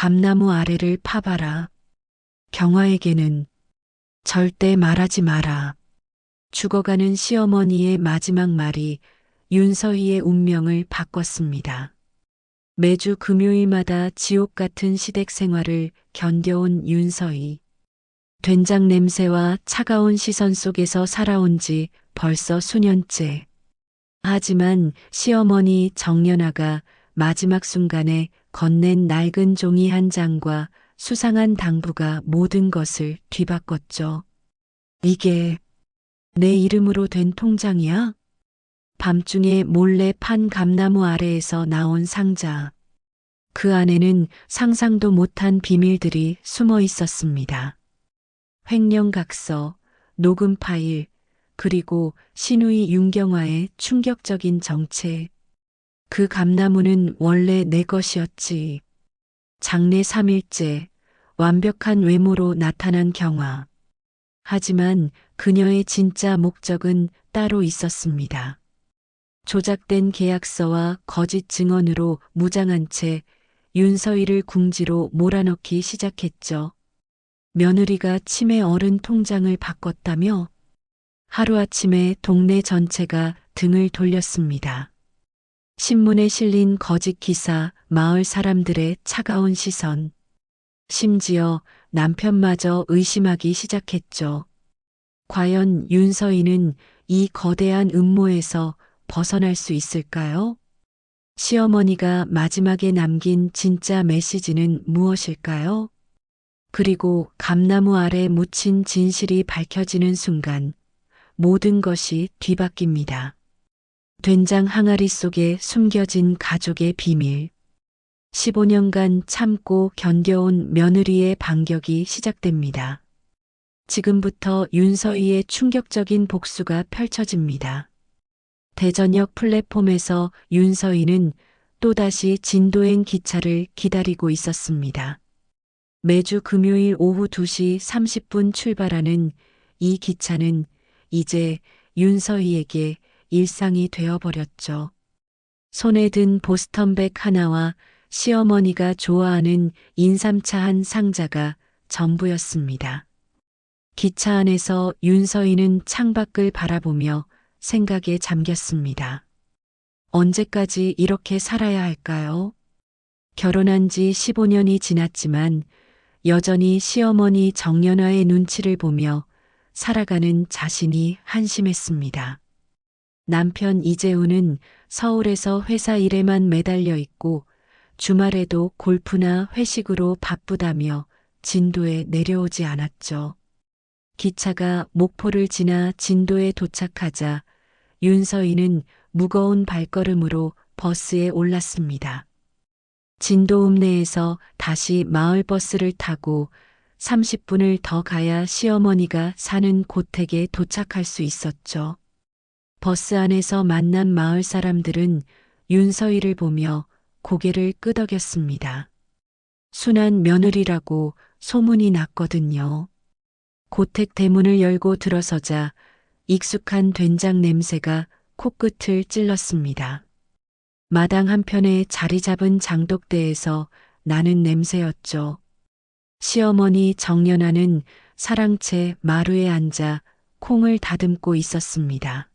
감나무 아래를 파봐라. 경화에게는 절대 말하지 마라. 죽어가는 시어머니의 마지막 말이 윤서희의 운명을 바꿨습니다. 매주 금요일마다 지옥 같은 시댁 생활을 견뎌온 윤서희. 된장 냄새와 차가운 시선 속에서 살아온 지 벌써 수년째. 하지만 시어머니 정연아가 마지막 순간에 건넨 낡은 종이 한 장과 수상한 당부가 모든 것을 뒤바꿨죠. 이게 내 이름으로 된 통장이야? 밤중에 몰래 판 감나무 아래에서 나온 상자. 그 안에는 상상도 못한 비밀들이 숨어 있었습니다. 횡령각서, 녹음 파일, 그리고 신우이 윤경화의 충격적인 정체. 그 감나무는 원래 내 것이었지. 장례 3일째, 완벽한 외모로 나타난 경화. 하지만 그녀의 진짜 목적은 따로 있었습니다. 조작된 계약서와 거짓 증언으로 무장한 채 윤서희를 궁지로 몰아넣기 시작했죠. 며느리가 치매 어른 통장을 바꿨다며 하루아침에 동네 전체가 등을 돌렸습니다. 신문에 실린 거짓 기사, 마을 사람들의 차가운 시선. 심지어 남편마저 의심하기 시작했죠. 과연 윤서희는 이 거대한 음모에서 벗어날 수 있을까요? 시어머니가 마지막에 남긴 진짜 메시지는 무엇일까요? 그리고 감나무 아래 묻힌 진실이 밝혀지는 순간 모든 것이 뒤바뀝니다. 된장 항아리 속에 숨겨진 가족의 비밀. 15년간 참고 견뎌온 며느리의 반격이 시작됩니다. 지금부터 윤서희의 충격적인 복수가 펼쳐집니다. 대전역 플랫폼에서 윤서희는 또다시 진도행 기차를 기다리고 있었습니다. 매주 금요일 오후 2시 30분 출발하는 이 기차는 이제 윤서희에게 일상이 되어버렸죠. 손에 든 보스턴백 하나와 시어머니가 좋아하는 인삼차 한 상자가 전부였습니다. 기차 안에서 윤서희는 창밖을 바라보며 생각에 잠겼습니다. 언제까지 이렇게 살아야 할까요? 결혼한 지 15년이 지났지만 여전히 시어머니 정연화의 눈치를 보며 살아가는 자신이 한심했습니다. 남편 이재우는 서울에서 회사 일에만 매달려 있고 주말에도 골프나 회식으로 바쁘다며 진도에 내려오지 않았죠. 기차가 목포를 지나 진도에 도착하자 윤서희는 무거운 발걸음으로 버스에 올랐습니다. 진도읍내에서 다시 마을버스를 타고 30분을 더 가야 시어머니가 사는 고택에 도착할 수 있었죠. 버스 안에서 만난 마을 사람들은 윤서희를 보며 고개를 끄덕였습니다. 순한 며느리라고 소문이 났거든요. 고택 대문을 열고 들어서자 익숙한 된장 냄새가 코끝을 찔렀습니다. 마당 한편에 자리 잡은 장독대에서 나는 냄새였죠. 시어머니 정연아는 사랑채 마루에 앉아 콩을 다듬고 있었습니다.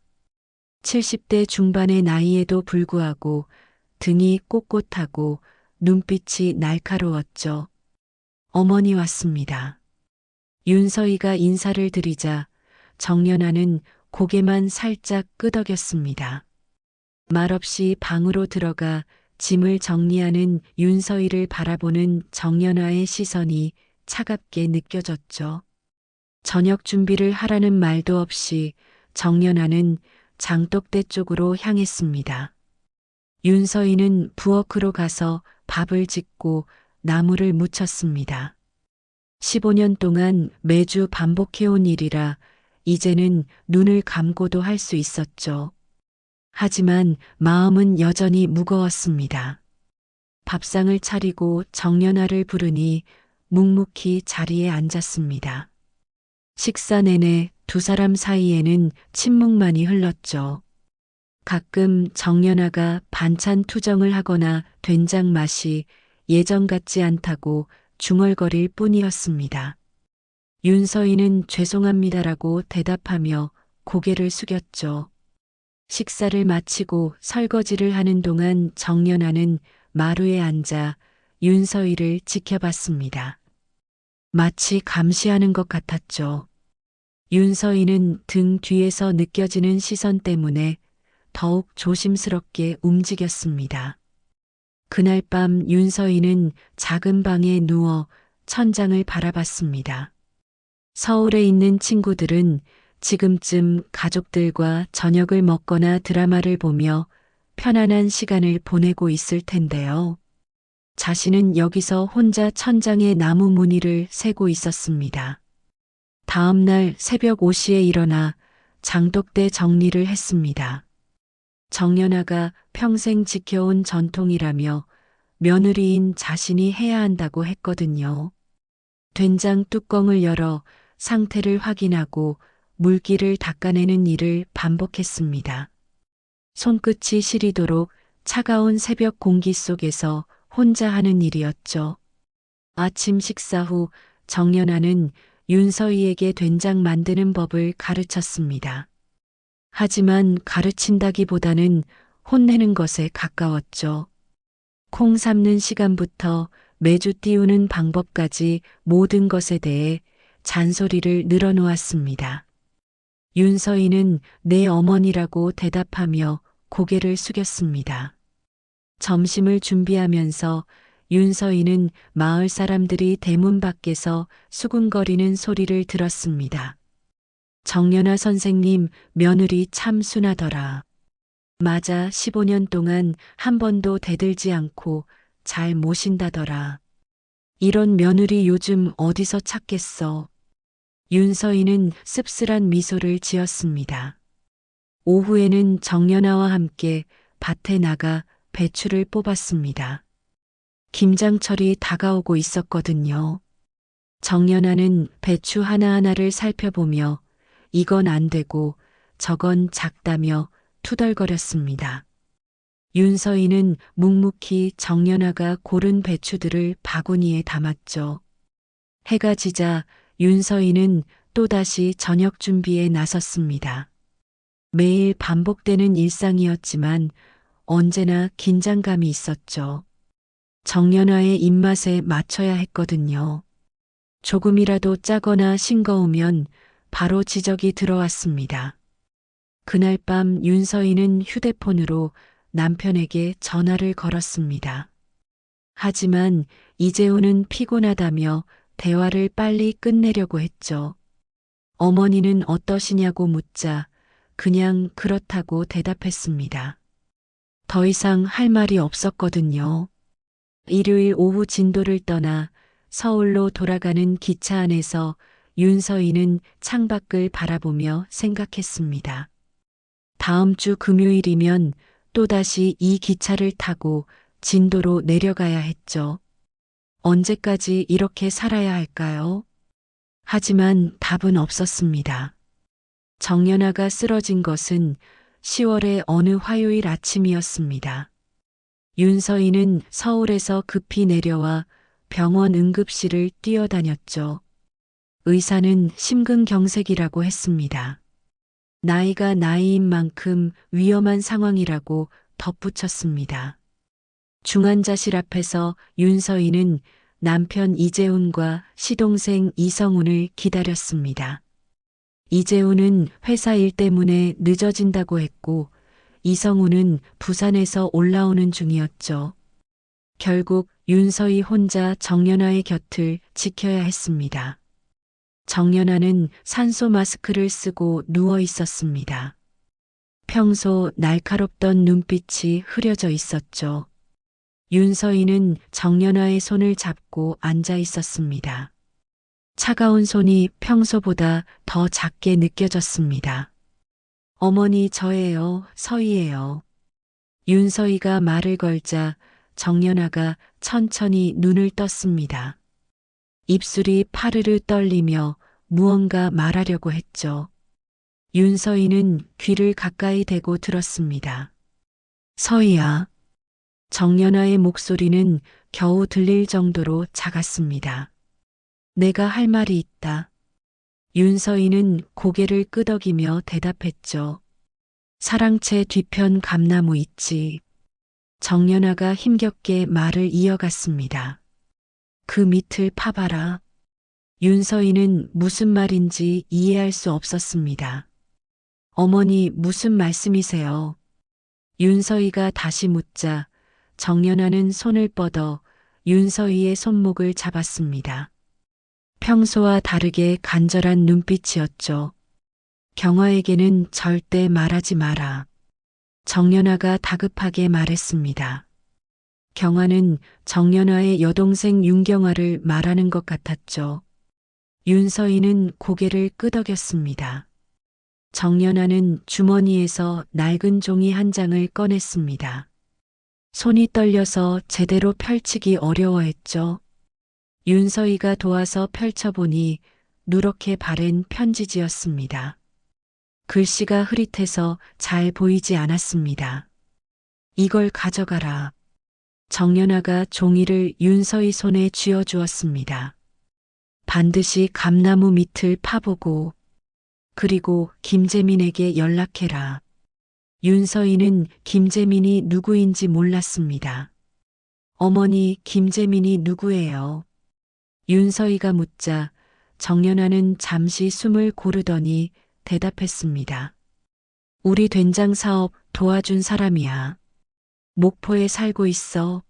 70대 중반의 나이에도 불구하고 등이 꼿꼿하고 눈빛이 날카로웠죠. 어머니 왔습니다. 윤서희가 인사를 드리자 정연아는 고개만 살짝 끄덕였습니다. 말없이 방으로 들어가 짐을 정리하는 윤서희를 바라보는 정연아의 시선이 차갑게 느껴졌죠. 저녁 준비를 하라는 말도 없이 정연아는 장독대 쪽으로 향했습니다. 윤서희는 부엌으로 가서 밥을 짓고 나물을 무쳤습니다. 15년 동안 매주 반복해온 일이라 이제는 눈을 감고도 할 수 있었죠. 하지만 마음은 여전히 무거웠습니다. 밥상을 차리고 정연아를 부르니 묵묵히 자리에 앉았습니다. 식사 내내 두 사람 사이에는 침묵만이 흘렀죠. 가끔 정연아가 반찬 투정을 하거나 된장 맛이 예전 같지 않다고 중얼거릴 뿐이었습니다. 윤서인은 죄송합니다라고 대답하며 고개를 숙였죠. 식사를 마치고 설거지를 하는 동안 정연아는 마루에 앉아 윤서희를 지켜봤습니다. 마치 감시하는 것 같았죠. 윤서희는 등 뒤에서 느껴지는 시선 때문에 더욱 조심스럽게 움직였습니다. 그날 밤 윤서희는 작은 방에 누워 천장을 바라봤습니다. 서울에 있는 친구들은 지금쯤 가족들과 저녁을 먹거나 드라마를 보며 편안한 시간을 보내고 있을 텐데요. 자신은 여기서 혼자 천장에 나무 무늬를 세고 있었습니다. 다음 날 새벽 5시에 일어나 장독대 정리를 했습니다. 정연아가 평생 지켜온 전통이라며 며느리인 자신이 해야 한다고 했거든요. 된장 뚜껑을 열어 상태를 확인하고 물기를 닦아내는 일을 반복했습니다. 손끝이 시리도록 차가운 새벽 공기 속에서 혼자 하는 일이었죠. 아침 식사 후 정연아는 윤서희에게 된장 만드는 법을 가르쳤습니다. 하지만 가르친다기보다는 혼내는 것에 가까웠죠. 콩 삶는 시간부터 매주 띄우는 방법까지 모든 것에 대해 잔소리를 늘어놓았습니다. 윤서희는 내 어머니라고 대답하며 고개를 숙였습니다. 점심을 준비하면서 윤서희는 마을 사람들이 대문 밖에서 수군거리는 소리를 들었습니다. 정연아 선생님 며느리 참 순하더라. 맞아 15년 동안 한 번도 대들지 않고 잘 모신다더라. 이런 며느리 요즘 어디서 찾겠어. 윤서희는 씁쓸한 미소를 지었습니다. 오후에는 정연아와 함께 밭에 나가 배추를 뽑았습니다. 김장철이 다가오고 있었거든요. 정연아는 배추 하나하나를 살펴보며 이건 안 되고 저건 작다며 투덜거렸습니다. 윤서희는 묵묵히 정연아가 고른 배추들을 바구니에 담았죠. 해가 지자 윤서희는 또다시 저녁 준비에 나섰습니다. 매일 반복되는 일상이었지만 언제나 긴장감이 있었죠. 정연아의 입맛에 맞춰야 했거든요. 조금이라도 짜거나 싱거우면 바로 지적이 들어왔습니다. 그날 밤 윤서희는 휴대폰으로 남편에게 전화를 걸었습니다. 하지만 이재훈은 피곤하다며 대화를 빨리 끝내려고 했죠. 어머니는 어떠시냐고 묻자 그냥 그렇다고 대답했습니다. 더 이상 할 말이 없었거든요. 일요일 오후 진도를 떠나 서울로 돌아가는 기차 안에서 윤서희는 창밖을 바라보며 생각했습니다. 다음 주 금요일이면 또다시 이 기차를 타고 진도로 내려가야 했죠. 언제까지 이렇게 살아야 할까요? 하지만 답은 없었습니다. 정연아가 쓰러진 것은 10월의 어느 화요일 아침이었습니다. 윤서희는 서울에서 급히 내려와 병원 응급실을 뛰어다녔죠. 의사는 심근경색이라고 했습니다. 나이가 나이인 만큼 위험한 상황이라고 덧붙였습니다. 중환자실 앞에서 윤서희는 남편 이재훈과 시동생 이성훈을 기다렸습니다. 이재훈은 회사 일 때문에 늦어진다고 했고 이성훈은 부산에서 올라오는 중이었죠. 결국 윤서희 혼자 정연아의 곁을 지켜야 했습니다. 정연아는 산소 마스크를 쓰고 누워 있었습니다. 평소 날카롭던 눈빛이 흐려져 있었죠. 윤서희는 정연아의 손을 잡고 앉아 있었습니다. 차가운 손이 평소보다 더 작게 느껴졌습니다. 어머니 저예요, 서희예요. 윤서희가 말을 걸자 정연아가 천천히 눈을 떴습니다. 입술이 파르르 떨리며 무언가 말하려고 했죠. 윤서희는 귀를 가까이 대고 들었습니다. 서희야. 정연아의 목소리는 겨우 들릴 정도로 작았습니다. 내가 할 말이 있다. 윤서인은 고개를 끄덕이며 대답했죠. 사랑채 뒤편 감나무 있지. 정연아가 힘겹게 말을 이어갔습니다. 그 밑을 파봐라. 윤서인은 무슨 말인지 이해할 수 없었습니다. 어머니 무슨 말씀이세요? 윤서희가 다시 묻자 정연아는 손을 뻗어 윤서희의 손목을 잡았습니다. 평소와 다르게 간절한 눈빛이었죠. 경화에게는 절대 말하지 마라. 정연아가 다급하게 말했습니다. 경화는 정연아의 여동생 윤경화를 말하는 것 같았죠. 윤서희는 고개를 끄덕였습니다. 정연아는 주머니에서 낡은 종이 한 장을 꺼냈습니다. 손이 떨려서 제대로 펼치기 어려워했죠. 윤서희가 도와서 펼쳐보니 누렇게 바랜 편지지였습니다. 글씨가 흐릿해서 잘 보이지 않았습니다. 이걸 가져가라. 정연아가 종이를 윤서희 손에 쥐어주었습니다. 반드시 감나무 밑을 파보고 그리고 김재민에게 연락해라. 윤서희는 김재민이 누구인지 몰랐습니다. 어머니, 김재민이 누구예요? 윤서희가 묻자 정연아는 잠시 숨을 고르더니 대답했습니다. 우리 된장 사업 도와준 사람이야. 목포에 살고 있어.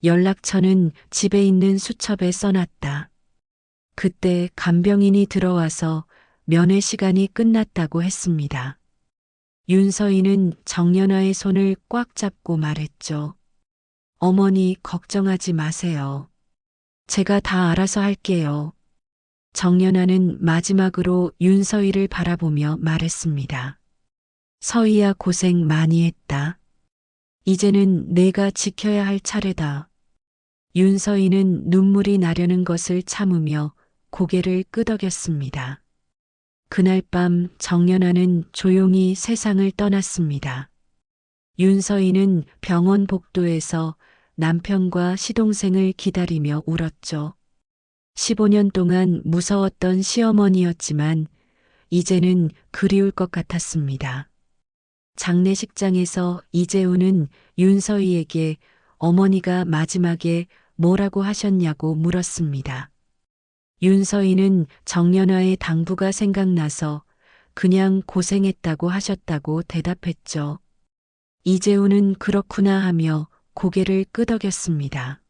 연락처는 집에 있는 수첩에 써놨다. 그때 간병인이 들어와서 면회 시간이 끝났다고 했습니다. 윤서희는 정연아의 손을 꽉 잡고 말했죠. 어머니 걱정하지 마세요. 제가 다 알아서 할게요. 정연아는 마지막으로 윤서희를 바라보며 말했습니다. 서희야 고생 많이 했다. 이제는 내가 지켜야 할 차례다. 윤서희는 눈물이 나려는 것을 참으며 고개를 끄덕였습니다. 그날 밤 정연아는 조용히 세상을 떠났습니다. 윤서희는 병원 복도에서 남편과 시동생을 기다리며 울었죠. 15년 동안 무서웠던 시어머니였지만 이제는 그리울 것 같았습니다. 장례식장에서 이재우는 윤서희에게 어머니가 마지막에 뭐라고 하셨냐고 물었습니다. 윤서희는 정연아의 당부가 생각나서 그냥 고생했다고 하셨다고 대답했죠. 이재우는 그렇구나 하며 고개를 끄덕였습니다.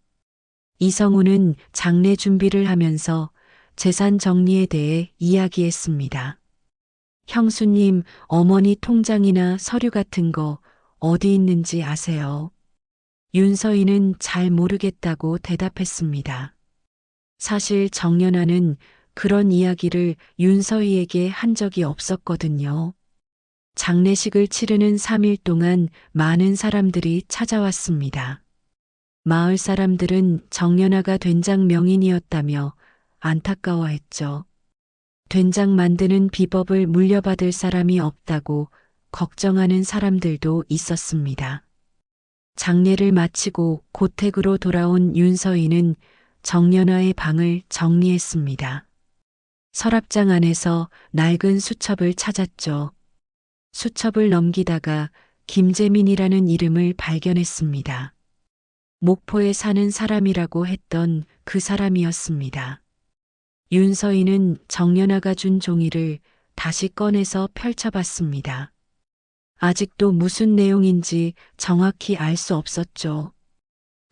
이성우는 장례 준비를 하면서 재산 정리에 대해 이야기했습니다. 형수님, 어머니 통장이나 서류 같은 거 어디 있는지 아세요? 윤서희는 잘 모르겠다고 대답했습니다. 사실 정연아는 그런 이야기를 윤서희에게 한 적이 없었거든요. 장례식을 치르는 3일 동안 많은 사람들이 찾아왔습니다. 마을 사람들은 정연아가 된장 명인이었다며 안타까워했죠. 된장 만드는 비법을 물려받을 사람이 없다고 걱정하는 사람들도 있었습니다. 장례를 마치고 고택으로 돌아온 윤서희는 정연아의 방을 정리했습니다. 서랍장 안에서 낡은 수첩을 찾았죠. 수첩을 넘기다가 김재민이라는 이름을 발견했습니다. 목포에 사는 사람이라고 했던 그 사람이었습니다. 윤서희는 정연아가 준 종이를 다시 꺼내서 펼쳐봤습니다. 아직도 무슨 내용인지 정확히 알 수 없었죠.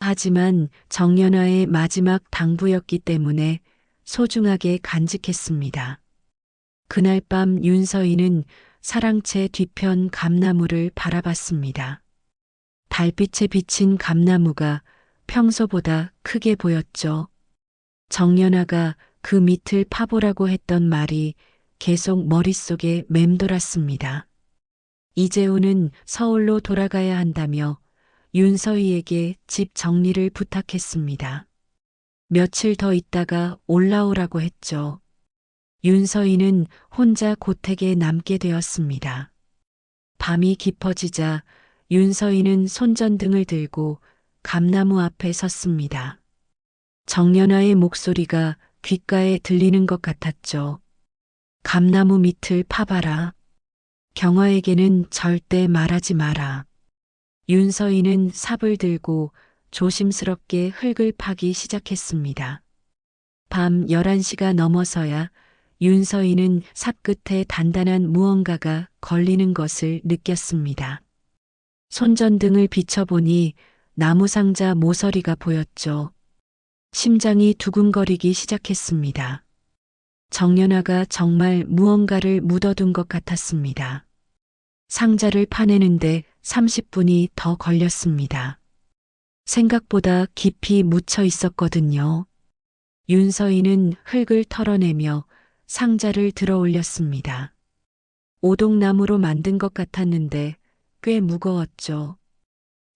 하지만 정연아의 마지막 당부였기 때문에 소중하게 간직했습니다. 그날 밤 윤서희는 사랑채 뒤편 감나무를 바라봤습니다. 달빛에 비친 감나무가 평소보다 크게 보였죠. 정연아가 그 밑을 파보라고 했던 말이 계속 머릿속에 맴돌았습니다. 이재우는 서울로 돌아가야 한다며 윤서희에게 집 정리를 부탁했습니다. 며칠 더 있다가 올라오라고 했죠. 윤서희는 혼자 고택에 남게 되었습니다. 밤이 깊어지자 윤서희는 손전등을 들고 감나무 앞에 섰습니다. 정연아의 목소리가 귓가에 들리는 것 같았죠. 감나무 밑을 파봐라. 경화에게는 절대 말하지 마라. 윤서인은 삽을 들고 조심스럽게 흙을 파기 시작했습니다. 밤 11시가 넘어서야 윤서인은 삽 끝에 단단한 무언가가 걸리는 것을 느꼈습니다. 손전등을 비춰보니 나무상자 모서리가 보였죠. 심장이 두근거리기 시작했습니다. 정연아가 정말 무언가를 묻어둔 것 같았습니다. 상자를 파내는데 30분이 더 걸렸습니다. 생각보다 깊이 묻혀 있었거든요. 윤서인은 흙을 털어내며 상자를 들어 올렸습니다. 오동나무로 만든 것 같았는데 꽤 무거웠죠.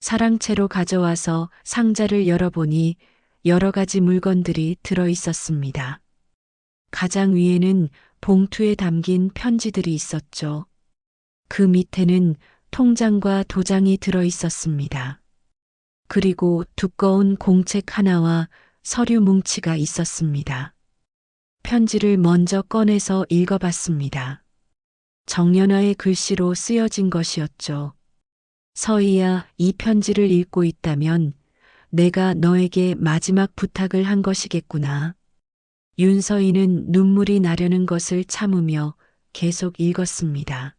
사랑채로 가져와서 상자를 열어보니 여러 가지 물건들이 들어 있었습니다. 가장 위에는 봉투에 담긴 편지들이 있었죠. 그 밑에는 통장과 도장이 들어 있었습니다. 그리고 두꺼운 공책 하나와 서류 뭉치가 있었습니다. 편지를 먼저 꺼내서 읽어봤습니다. 정연아의 글씨로 쓰여진 것이었죠. 서희야, 이 편지를 읽고 있다면 내가 너에게 마지막 부탁을 한 것이겠구나. 윤서인은 눈물이 나려는 것을 참으며 계속 읽었습니다.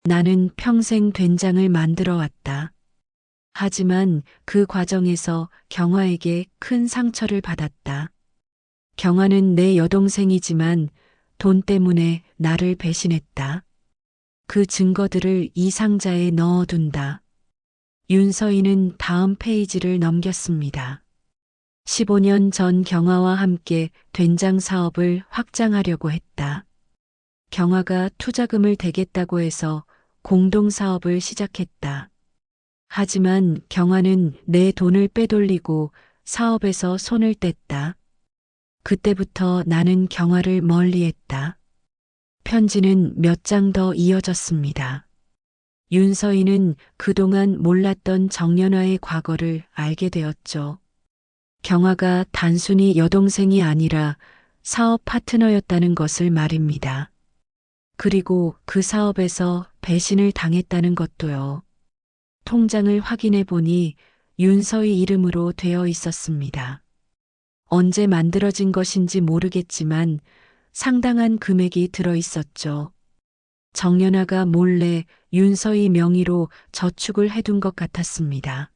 나는 평생 된장을 만들어 왔다. 하지만 그 과정에서 경화에게 큰 상처를 받았다. 경화는 내 여동생이지만 돈 때문에 나를 배신했다. 그 증거들을 이 상자에 넣어둔다. 윤서인은 다음 페이지를 넘겼습니다. 15년 전 경화와 함께 된장 사업을 확장하려고 했다. 경화가 투자금을 대겠다고 해서 공동사업을 시작했다. 하지만 경화는 내 돈을 빼돌리고 사업에서 손을 뗐다. 그때부터 나는 경화를 멀리했다. 편지는 몇 장 더 이어졌습니다. 윤서인은 그동안 몰랐던 정연화의 과거를 알게 되었죠. 경화가 단순히 여동생이 아니라 사업 파트너였다는 것을 말입니다. 그리고 그 사업에서 배신을 당했다는 것도요. 통장을 확인해 보니 윤서희 이름으로 되어 있었습니다. 언제 만들어진 것인지 모르겠지만 상당한 금액이 들어 있었죠. 정연아가 몰래 윤서희 명의로 저축을 해둔 것 같았습니다.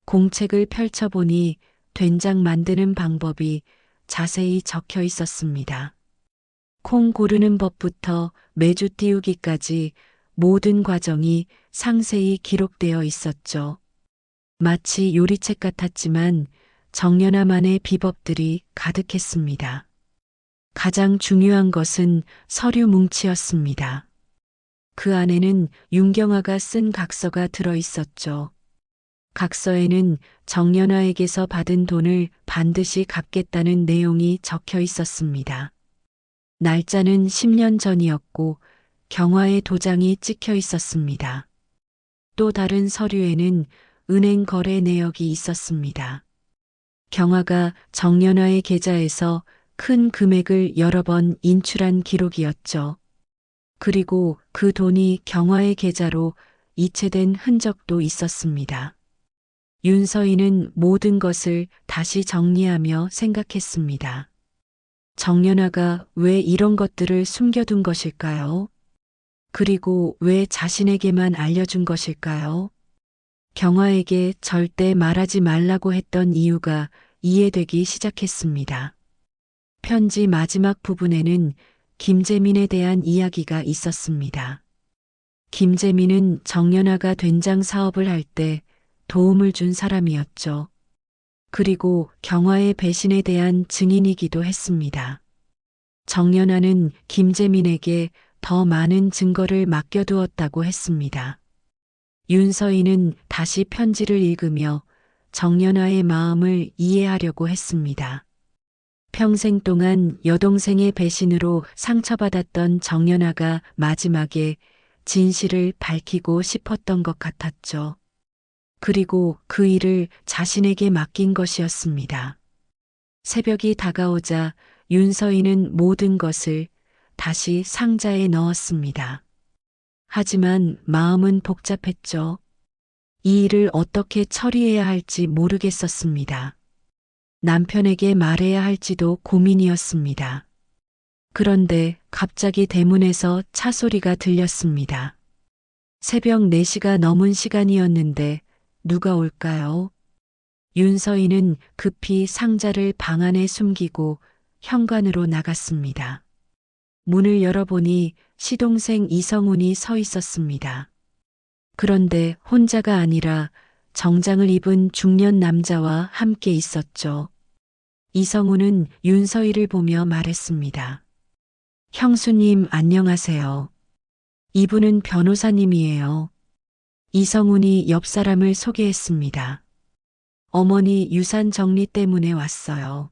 공책을 펼쳐보니 된장 만드는 방법이 자세히 적혀 있었습니다. 콩 고르는 법부터 메주 띄우기까지 모든 과정이 상세히 기록되어 있었죠. 마치 요리책 같았지만 정연아만의 비법들이 가득했습니다. 가장 중요한 것은 서류 뭉치였습니다. 그 안에는 윤경아가 쓴 각서가 들어 있었죠. 각서에는 정연아에게서 받은 돈을 반드시 갚겠다는 내용이 적혀 있었습니다. 날짜는 10년 전이었고 경화의 도장이 찍혀 있었습니다. 또 다른 서류에는 은행 거래 내역이 있었습니다. 경화가 정연아의 계좌에서 큰 금액을 여러 번 인출한 기록이었죠. 그리고 그 돈이 경화의 계좌로 이체된 흔적도 있었습니다. 윤서인은 모든 것을 다시 정리하며 생각했습니다. 정연아가 왜 이런 것들을 숨겨둔 것일까요? 그리고 왜 자신에게만 알려준 것일까요? 경화에게 절대 말하지 말라고 했던 이유가 이해되기 시작했습니다. 편지 마지막 부분에는 김재민에 대한 이야기가 있었습니다. 김재민은 정연아가 된장 사업을 할 때 도움을 준 사람이었죠. 그리고 경화의 배신에 대한 증인이기도 했습니다. 정연아는 김재민에게 더 많은 증거를 맡겨두었다고 했습니다. 윤서인은 다시 편지를 읽으며 정연아의 마음을 이해하려고 했습니다. 평생 동안 여동생의 배신으로 상처받았던 정연아가 마지막에 진실을 밝히고 싶었던 것 같았죠. 그리고 그 일을 자신에게 맡긴 것이었습니다. 새벽이 다가오자 윤서인은 모든 것을 다시 상자에 넣었습니다. 하지만 마음은 복잡했죠. 이 일을 어떻게 처리해야 할지 모르겠었습니다. 남편에게 말해야 할지도 고민이었습니다. 그런데 갑자기 대문에서 차 소리가 들렸습니다. 새벽 4시가 넘은 시간이었는데 누가 올까요? 윤서인은 급히 상자를 방 안에 숨기고 현관으로 나갔습니다. 문을 열어보니 시동생 이성훈이 서 있었습니다. 그런데 혼자가 아니라 정장을 입은 중년 남자와 함께 있었죠. 이성훈은 윤서희를 보며 말했습니다. 형수님 안녕하세요. 이분은 변호사님이에요. 이성훈이 옆 사람을 소개했습니다. 어머니 유산 정리 때문에 왔어요.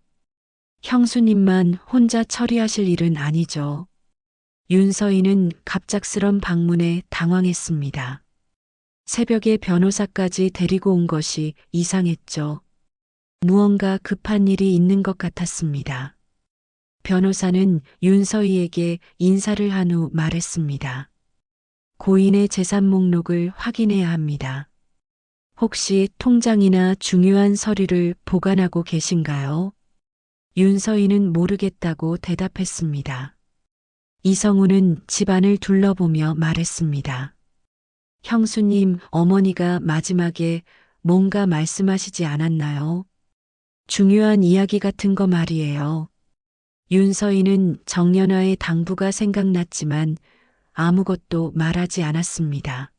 형수님만 혼자 처리하실 일은 아니죠. 윤서희는 갑작스런 방문에 당황했습니다. 새벽에 변호사까지 데리고 온 것이 이상했죠. 무언가 급한 일이 있는 것 같았습니다. 변호사는 윤서희에게 인사를 한 후 말했습니다. 고인의 재산 목록을 확인해야 합니다. 혹시 통장이나 중요한 서류를 보관하고 계신가요? 윤서희는 모르겠다고 대답했습니다. 이성훈은 집안을 둘러보며 말했습니다. 형수님, 어머니가 마지막에 뭔가 말씀하시지 않았나요? 중요한 이야기 같은 거 말이에요. 윤서희는 정연화의 당부가 생각났지만 아무것도 말하지 않았습니다.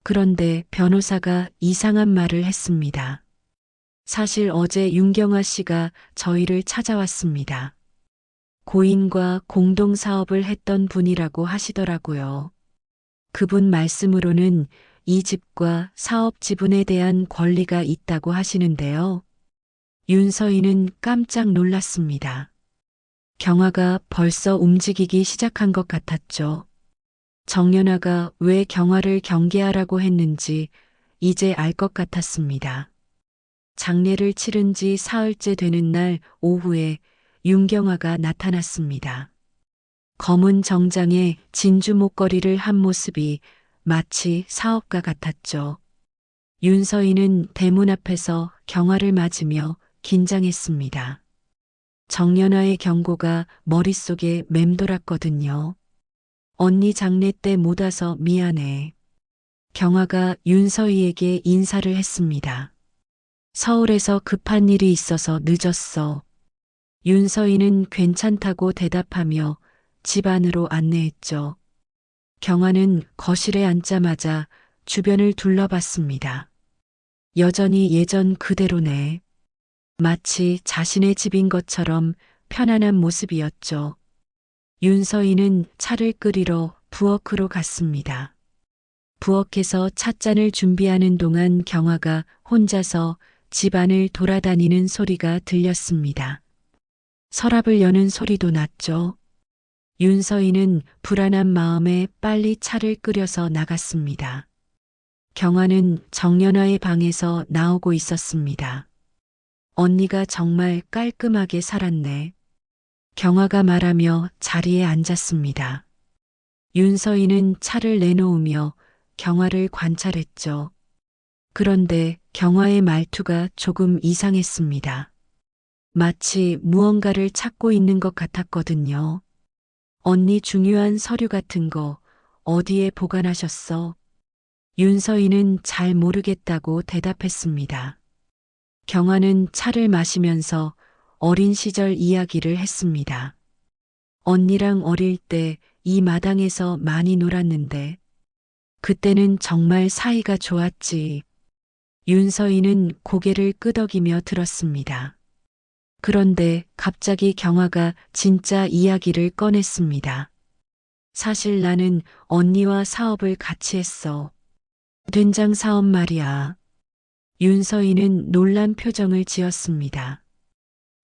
그런데 변호사가 이상한 말을 했습니다. 사실 어제 윤경아 씨가 저희를 찾아왔습니다. 고인과 공동 사업을 했던 분이라고 하시더라고요. 그분 말씀으로는 이 집과 사업 지분에 대한 권리가 있다고 하시는데요. 윤서희는 깜짝 놀랐습니다. 경화가 벌써 움직이기 시작한 것 같았죠. 정연아가 왜 경화를 경계하라고 했는지 이제 알 것 같았습니다. 장례를 치른 지 사흘째 되는 날 오후에 윤경아가 나타났습니다. 검은 정장에 진주 목걸이를 한 모습이 마치 사업가 같았죠. 윤서희는 대문 앞에서 경화를 맞으며 긴장했습니다. 정연아의 경고가 머릿속에 맴돌았거든요. 언니 장례 때 못 와서 미안해. 경화가 윤서희에게 인사를 했습니다. 서울에서 급한 일이 있어서 늦었어. 윤서희는 괜찮다고 대답하며 집 안으로 안내했죠. 경화는 거실에 앉자마자 주변을 둘러봤습니다. 여전히 예전 그대로네. 마치 자신의 집인 것처럼 편안한 모습이었죠. 윤서희는 차를 끓이러 부엌으로 갔습니다. 부엌에서 찻잔을 준비하는 동안 경화가 혼자서 집안을 돌아다니는 소리가 들렸습니다. 서랍을 여는 소리도 났죠. 윤서희는 불안한 마음에 빨리 차를 끓여서 나갔습니다. 경화는 정연아의 방에서 나오고 있었습니다. 언니가 정말 깔끔하게 살았네. 경화가 말하며 자리에 앉았습니다. 윤서희는 차를 내놓으며 경화를 관찰했죠. 그런데 경화의 말투가 조금 이상했습니다. 마치 무언가를 찾고 있는 것 같았거든요. 언니 중요한 서류 같은 거 어디에 보관하셨어? 윤서희는 잘 모르겠다고 대답했습니다. 경화는 차를 마시면서 어린 시절 이야기를 했습니다. 언니랑 어릴 때 이 마당에서 많이 놀았는데 그때는 정말 사이가 좋았지. 윤서희는 고개를 끄덕이며 들었습니다. 그런데 갑자기 경화가 진짜 이야기를 꺼냈습니다. 사실 나는 언니와 사업을 같이 했어. 된장 사업 말이야. 윤서희는 놀란 표정을 지었습니다.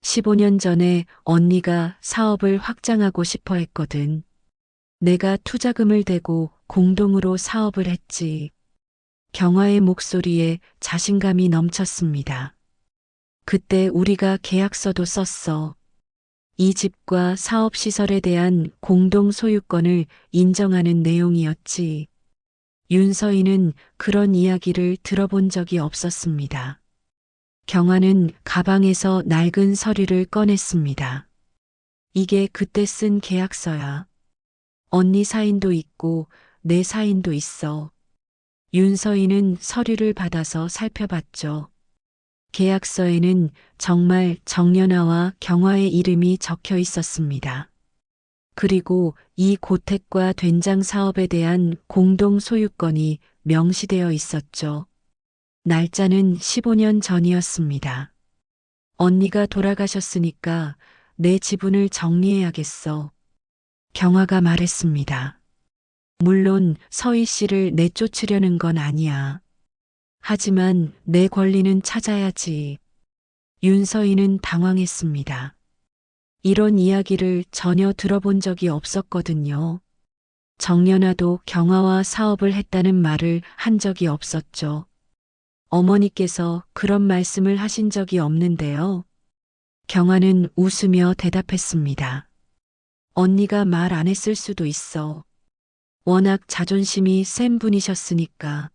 15년 전에 언니가 사업을 확장하고 싶어 했거든. 내가 투자금을 대고 공동으로 사업을 했지. 경화의 목소리에 자신감이 넘쳤습니다. 그때 우리가 계약서도 썼어. 이 집과 사업시설에 대한 공동 소유권을 인정하는 내용이었지. 윤서인은 그런 이야기를 들어본 적이 없었습니다. 경화는 가방에서 낡은 서류를 꺼냈습니다. 이게 그때 쓴 계약서야. 언니 사인도 있고 내 사인도 있어. 윤서인은 서류를 받아서 살펴봤죠. 계약서에는 정말 정연아와 경화의 이름이 적혀 있었습니다. 그리고 이 고택과 된장 사업에 대한 공동 소유권이 명시되어 있었죠. 날짜는 15년 전이었습니다. 언니가 돌아가셨으니까 내 지분을 정리해야겠어. 경화가 말했습니다. 물론 서희 씨를 내쫓으려는 건 아니야. 하지만 내 권리는 찾아야지. 윤서인은 당황했습니다. 이런 이야기를 전혀 들어본 적이 없었거든요. 정연아도 경화와 사업을 했다는 말을 한 적이 없었죠. 어머니께서 그런 말씀을 하신 적이 없는데요. 경화는 웃으며 대답했습니다. 언니가 말 안 했을 수도 있어. 워낙 자존심이 센 분이셨으니까.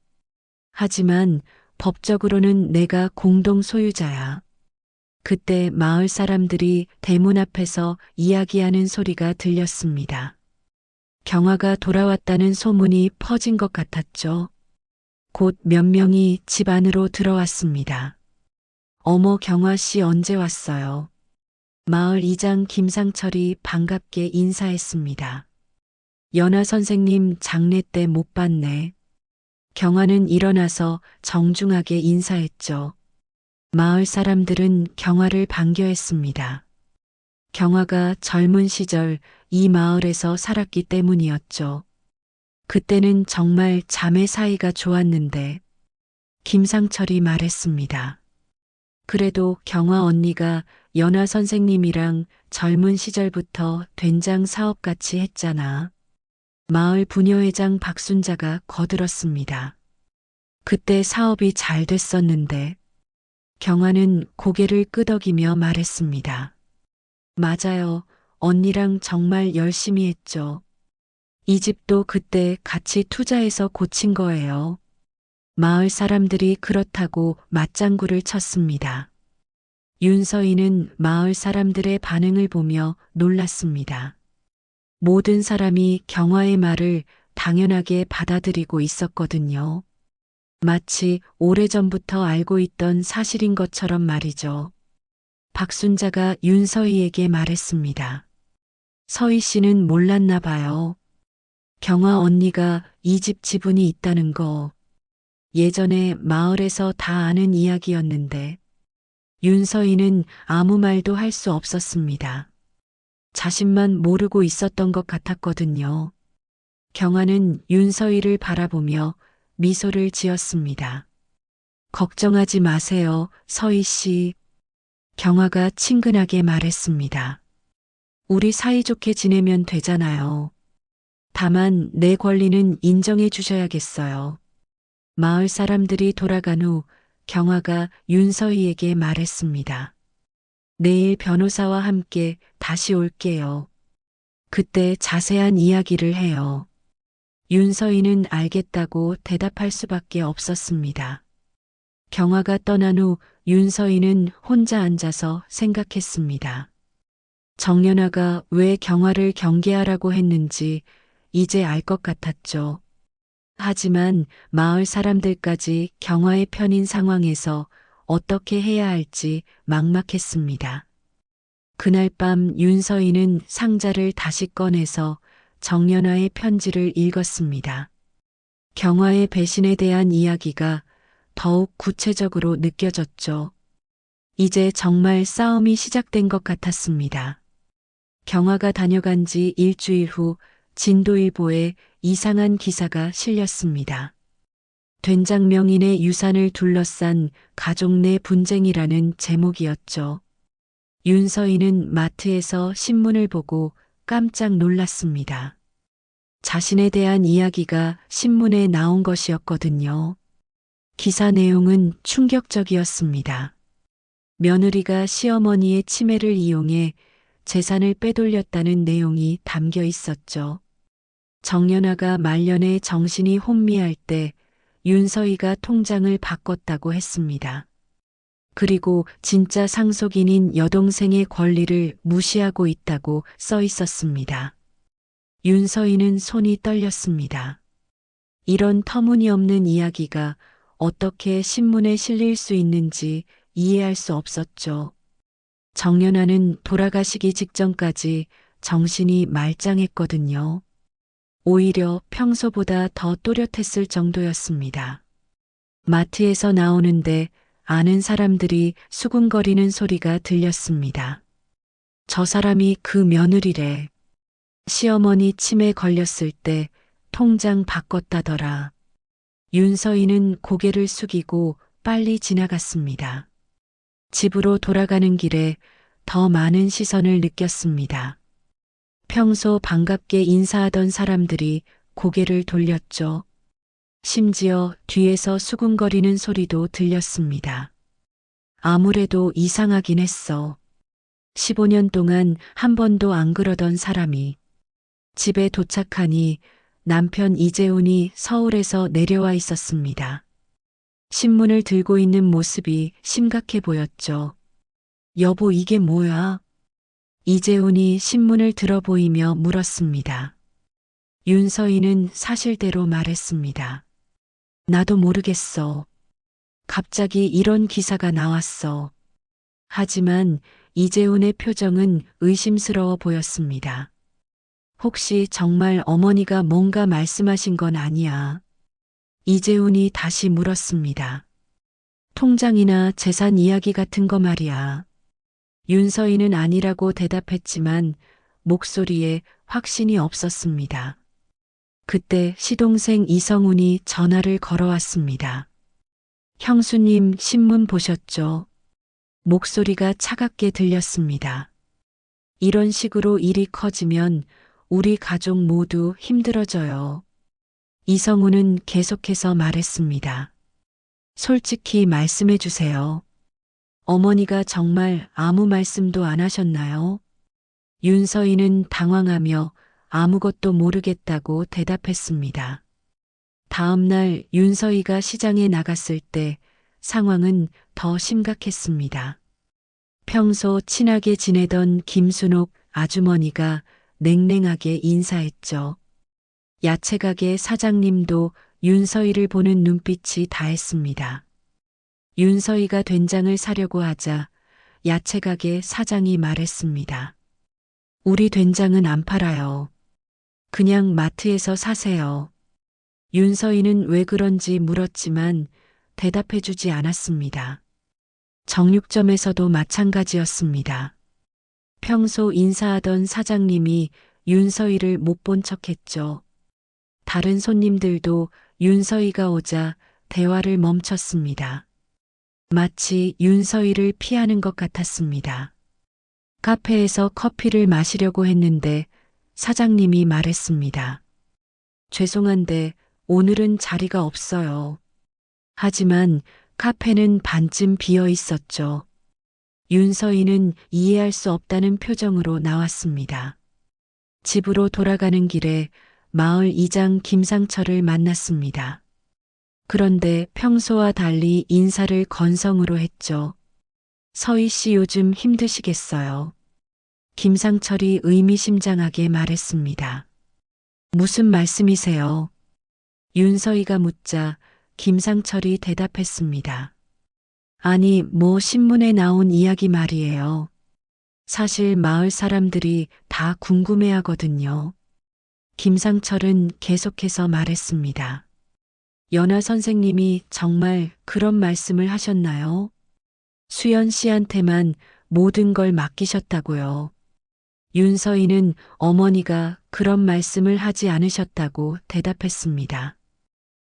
하지만 법적으로는 내가 공동 소유자야. 그때 마을 사람들이 대문 앞에서 이야기하는 소리가 들렸습니다. 경화가 돌아왔다는 소문이 퍼진 것 같았죠. 곧 몇 명이 집 안으로 들어왔습니다. 어머, 경화 씨 언제 왔어요? 마을 이장 김상철이 반갑게 인사했습니다. 연아 선생님 장례 때 못 봤네. 경화는 일어나서 정중하게 인사했죠. 마을 사람들은 경화를 반겨했습니다. 경화가 젊은 시절 이 마을에서 살았기 때문이었죠. 그때는 정말 자매 사이가 좋았는데 김상철이 말했습니다. 그래도 경화 언니가 연아 선생님이랑 젊은 시절부터 된장 사업 같이 했잖아. 마을 부녀회장 박순자가 거들었습니다. 그때 사업이 잘 됐었는데 경화는 고개를 끄덕이며 말했습니다. 맞아요. 언니랑 정말 열심히 했죠. 이 집도 그때 같이 투자해서 고친 거예요. 마을 사람들이 그렇다고 맞장구를 쳤습니다. 윤서인은 마을 사람들의 반응을 보며 놀랐습니다. 모든 사람이 경화의 말을 당연하게 받아들이고 있었거든요. 마치 오래전부터 알고 있던 사실인 것처럼 말이죠. 박순자가 윤서희에게 말했습니다. 서희 씨는 몰랐나 봐요. 경화 언니가 이 집 지분이 있다는 거. 예전에 마을에서 다 아는 이야기였는데 윤서희는 아무 말도 할 수 없었습니다. 자신만 모르고 있었던 것 같았거든요. 경화는 윤서희를 바라보며 미소를 지었습니다. 걱정하지 마세요, 서희 씨. 경화가 친근하게 말했습니다. 우리 사이좋게 지내면 되잖아요. 다만 내 권리는 인정해 주셔야겠어요. 마을 사람들이 돌아간 후 경화가 윤서희에게 말했습니다. 내일 변호사와 함께 다시 올게요. 그때 자세한 이야기를 해요. 윤서희는 알겠다고 대답할 수밖에 없었습니다. 경화가 떠난 후 윤서희는 혼자 앉아서 생각했습니다. 정연아가 왜 경화를 경계하라고 했는지 이제 알 것 같았죠. 하지만 마을 사람들까지 경화의 편인 상황에서 어떻게 해야 할지 막막했습니다. 그날 밤 윤서희는 상자를 다시 꺼내서 정연아의 편지를 읽었습니다. 경화의 배신에 대한 이야기가 더욱 구체적으로 느껴졌죠. 이제 정말 싸움이 시작된 것 같았습니다. 경화가 다녀간 지 일주일 후 진도일보에 이상한 기사가 실렸습니다. 된장 명인의 유산을 둘러싼 가족 내 분쟁이라는 제목이었죠. 윤서희는 마트에서 신문을 보고 깜짝 놀랐습니다. 자신에 대한 이야기가 신문에 나온 것이었거든요. 기사 내용은 충격적이었습니다. 며느리가 시어머니의 치매를 이용해 재산을 빼돌렸다는 내용이 담겨 있었죠. 정연아가 말년에 정신이 혼미할 때 윤서희가 통장을 바꿨다고 했습니다. 그리고 진짜 상속인인 여동생의 권리를 무시하고 있다고 써 있었습니다. 윤서희는 손이 떨렸습니다. 이런 터무니없는 이야기가 어떻게 신문에 실릴 수 있는지 이해할 수 없었죠. 정연아는 돌아가시기 직전까지 정신이 말짱했거든요. 오히려 평소보다 더 또렷했을 정도였습니다. 마트에서 나오는데 아는 사람들이 수군거리는 소리가 들렸습니다. 저 사람이 그 며느리래. 시어머니 치매 걸렸을 때 통장 바꿨다더라. 윤서희는 고개를 숙이고 빨리 지나갔습니다. 집으로 돌아가는 길에 더 많은 시선을 느꼈습니다. 평소 반갑게 인사하던 사람들이 고개를 돌렸죠. 심지어 뒤에서 수군거리는 소리도 들렸습니다. 아무래도 이상하긴 했어. 15년 동안 한 번도 안 그러던 사람이. 집에 도착하니 남편 이재훈이 서울에서 내려와 있었습니다. 신문을 들고 있는 모습이 심각해 보였죠. 여보, 이게 뭐야? 이재훈이 신문을 들어 보이며 물었습니다. 윤서희는 사실대로 말했습니다. 나도 모르겠어. 갑자기 이런 기사가 나왔어. 하지만 이재훈의 표정은 의심스러워 보였습니다. 혹시 정말 어머니가 뭔가 말씀하신 건 아니야? 이재훈이 다시 물었습니다. 통장이나 재산 이야기 같은 거 말이야. 윤서희는 아니라고 대답했지만 목소리에 확신이 없었습니다. 그때 시동생 이성훈이 전화를 걸어왔습니다. 형수님, 신문 보셨죠? 목소리가 차갑게 들렸습니다. 이런 식으로 일이 커지면 우리 가족 모두 힘들어져요. 이성훈은 계속해서 말했습니다. 솔직히 말씀해 주세요. 어머니가 정말 아무 말씀도 안 하셨나요? 윤서희는 당황하며 아무것도 모르겠다고 대답했습니다. 다음 날 윤서희가 시장에 나갔을 때 상황은 더 심각했습니다. 평소 친하게 지내던 김순옥 아주머니가 냉랭하게 인사했죠. 야채가게 사장님도 윤서희를 보는 눈빛이 다했습니다. 윤서희가 된장을 사려고 하자 야채가게 사장이 말했습니다. 우리 된장은 안 팔아요. 그냥 마트에서 사세요. 윤서희는 왜 그런지 물었지만 대답해주지 않았습니다. 정육점에서도 마찬가지였습니다. 평소 인사하던 사장님이 윤서희를 못 본 척했죠. 다른 손님들도 윤서희가 오자 대화를 멈췄습니다. 마치 윤서희를 피하는 것 같았습니다. 카페에서 커피를 마시려고 했는데 사장님이 말했습니다. 죄송한데 오늘은 자리가 없어요. 하지만 카페는 반쯤 비어 있었죠. 윤서희는 이해할 수 없다는 표정으로 나왔습니다. 집으로 돌아가는 길에 마을 이장 김상철을 만났습니다. 그런데 평소와 달리 인사를 건성으로 했죠. 서희 씨 요즘 힘드시겠어요? 김상철이 의미심장하게 말했습니다. 무슨 말씀이세요? 윤서희가 묻자 김상철이 대답했습니다. 아니, 뭐 신문에 나온 이야기 말이에요. 사실 마을 사람들이 다 궁금해하거든요. 김상철은 계속해서 말했습니다. 연아 선생님이 정말 그런 말씀을 하셨나요? 수연 씨한테만 모든 걸 맡기셨다고요. 윤서희는 어머니가 그런 말씀을 하지 않으셨다고 대답했습니다.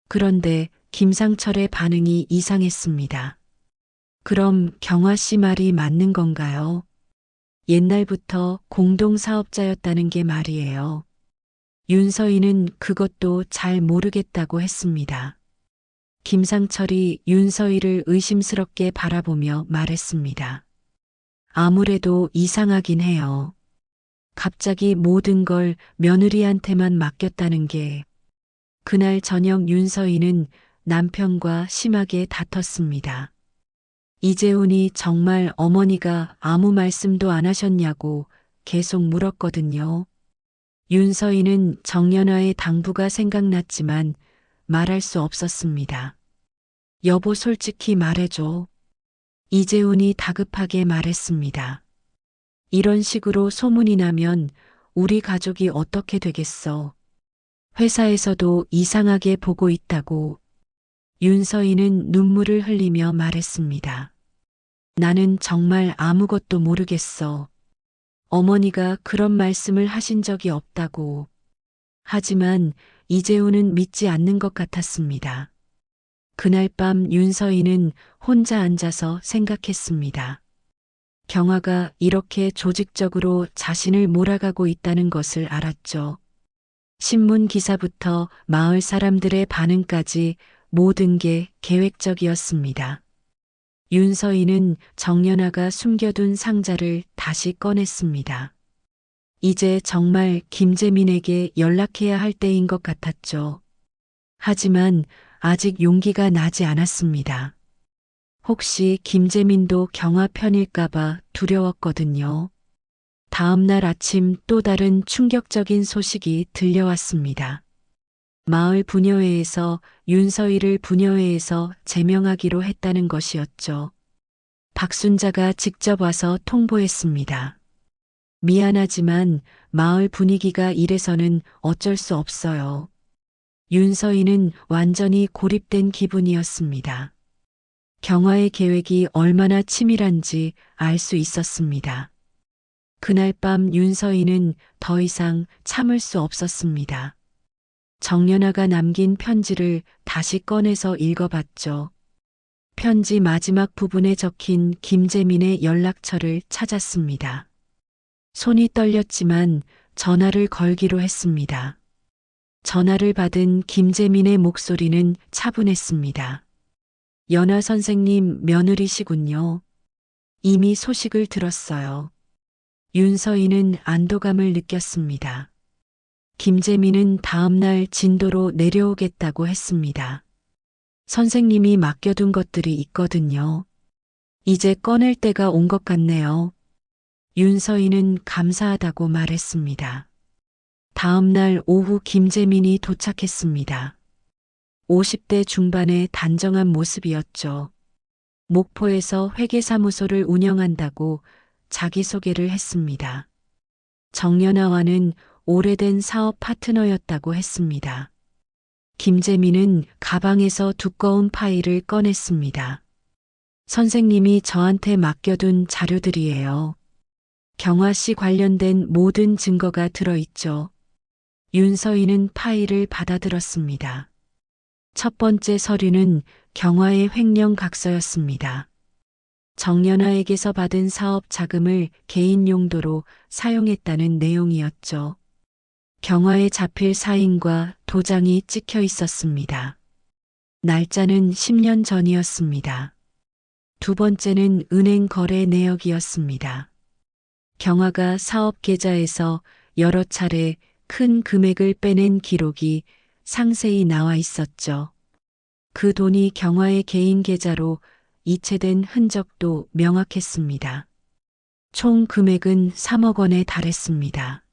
그런데 김상철의 반응이 이상했습니다. 그럼 경화 씨 말이 맞는 건가요? 옛날부터 공동사업자였다는 게 말이에요. 윤서희는 그것도 잘 모르겠다고 했습니다. 김상철이 윤서희를 의심스럽게 바라보며 말했습니다. 아무래도 이상하긴 해요. 갑자기 모든 걸 며느리한테만 맡겼다는 게. 그날 저녁 윤서희는 남편과 심하게 다퉜습니다. 이재훈이 정말 어머니가 아무 말씀도 안 하셨냐고 계속 물었거든요. 윤서희는 정연화의 당부가 생각났지만 말할 수 없었습니다. 여보, 솔직히 말해줘. 이재훈이 다급하게 말했습니다. 이런 식으로 소문이 나면 우리 가족이 어떻게 되겠어. 회사에서도 이상하게 보고 있다고. 윤서희는 눈물을 흘리며 말했습니다. 나는 정말 아무것도 모르겠어. 어머니가 그런 말씀을 하신 적이 없다고. 하지만 이재훈은 믿지 않는 것 같았습니다. 그날 밤 윤서희는 혼자 앉아서 생각했습니다. 경아가 이렇게 조직적으로 자신을 몰아가고 있다는 것을 알았죠. 신문 기사부터 마을 사람들의 반응까지 모든 게 계획적이었습니다. 윤서희는 정연아가 숨겨둔 상자를 다시 꺼냈습니다. 이제 정말 김재민에게 연락해야 할 때인 것 같았죠. 하지만 아직 용기가 나지 않았습니다. 혹시 김재민도 경아 편일까봐 두려웠거든요. 다음 날 아침 또 다른 충격적인 소식이 들려왔습니다. 마을 부녀회에서 윤서희를 부녀회에서 제명하기로 했다는 것이었죠. 박순자가 직접 와서 통보했습니다. 미안하지만 마을 분위기가 이래서는 어쩔 수 없어요. 윤서희는 완전히 고립된 기분이었습니다. 경아의 계획이 얼마나 치밀한지 알 수 있었습니다. 그날 밤 윤서희는 더 이상 참을 수 없었습니다. 정연아가 남긴 편지를 다시 꺼내서 읽어봤죠. 편지 마지막 부분에 적힌 김재민의 연락처를 찾았습니다. 손이 떨렸지만 전화를 걸기로 했습니다. 전화를 받은 김재민의 목소리는 차분했습니다. 연아 선생님 며느리시군요. 이미 소식을 들었어요. 윤서희는 안도감을 느꼈습니다. 김재민은 다음날 진도로 내려오겠다고 했습니다. 선생님이 맡겨둔 것들이 있거든요. 이제 꺼낼 때가 온 것 같네요. 윤서희는 감사하다고 말했습니다. 다음날 오후 김재민이 도착했습니다. 50대 중반의 단정한 모습이었죠. 목포에서 회계사무소를 운영한다고 자기소개를 했습니다. 정연아와는 오래된 사업 파트너였다고 했습니다. 김재민은 가방에서 두꺼운 파일을 꺼냈습니다. 선생님이 저한테 맡겨둔 자료들이에요. 경아 씨 관련된 모든 증거가 들어있죠. 윤서희는 파일을 받아들었습니다. 첫 번째 서류는 경아의 횡령각서였습니다. 정연아에게서 받은 사업 자금을 개인 용도로 사용했다는 내용이었죠. 경아에 잡힐 사인과 도장이 찍혀 있었습니다. 날짜는 10년 전이었습니다. 두 번째는 은행 거래 내역이었습니다. 경아가 사업 계좌에서 여러 차례 큰 금액을 빼낸 기록이 상세히 나와 있었죠. 그 돈이 경아의 개인 계좌로 이체된 흔적도 명확했습니다. 총 금액은 3억 원에 달했습니다.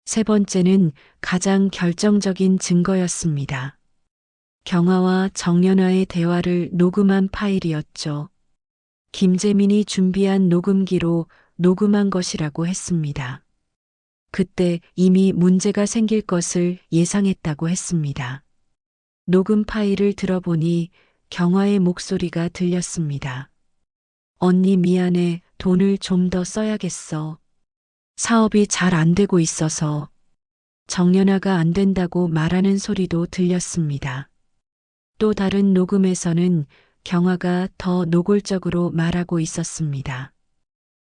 세 번째는 가장 결정적인 증거였습니다. 경아와 정연아의 대화를 녹음한 파일이었죠. 김재민이 준비한 녹음기로 녹음한 것이라고 했습니다. 그때 이미 문제가 생길 것을 예상했다고 했습니다. 녹음 파일을 들어보니 경아의 목소리가 들렸습니다. 언니 미안해, 돈을 좀 더 써야겠어. 사업이 잘 안 되고 있어서. 정연아가 안 된다고 말하는 소리도 들렸습니다. 또 다른 녹음에서는 경아가 더 노골적으로 말하고 있었습니다.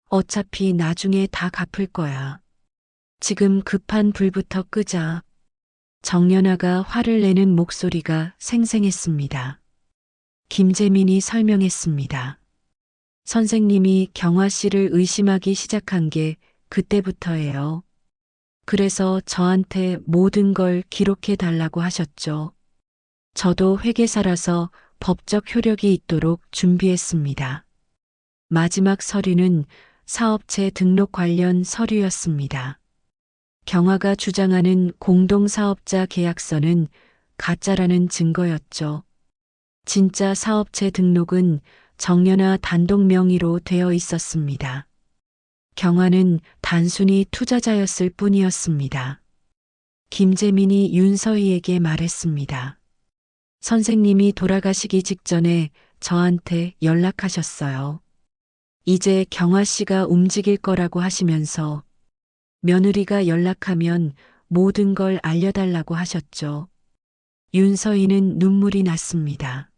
어차피 나중에 다 갚을 거야. 지금 급한 불부터 끄자. 정연아가 화를 내는 목소리가 생생했습니다. 김재민이 설명했습니다. 선생님이 경화 씨를 의심하기 시작한 게 그때부터예요. 그래서 저한테 모든 걸 기록해 달라고 하셨죠. 저도 회계사라서 법적 효력이 있도록 준비했습니다. 마지막 서류는 사업체 등록 관련 서류였습니다. 경화가 주장하는 공동사업자 계약서는 가짜라는 증거였죠. 진짜 사업체 등록은 정연아 단독 명의로 되어 있었습니다. 경화는 단순히 투자자였을 뿐이었습니다. 김재민이 윤서희에게 말했습니다. 선생님이 돌아가시기 직전에 저한테 연락하셨어요. 이제 경화 씨가 움직일 거라고 하시면서 며느리가 연락하면 모든 걸 알려달라고 하셨죠. 윤서희는 눈물이 났습니다.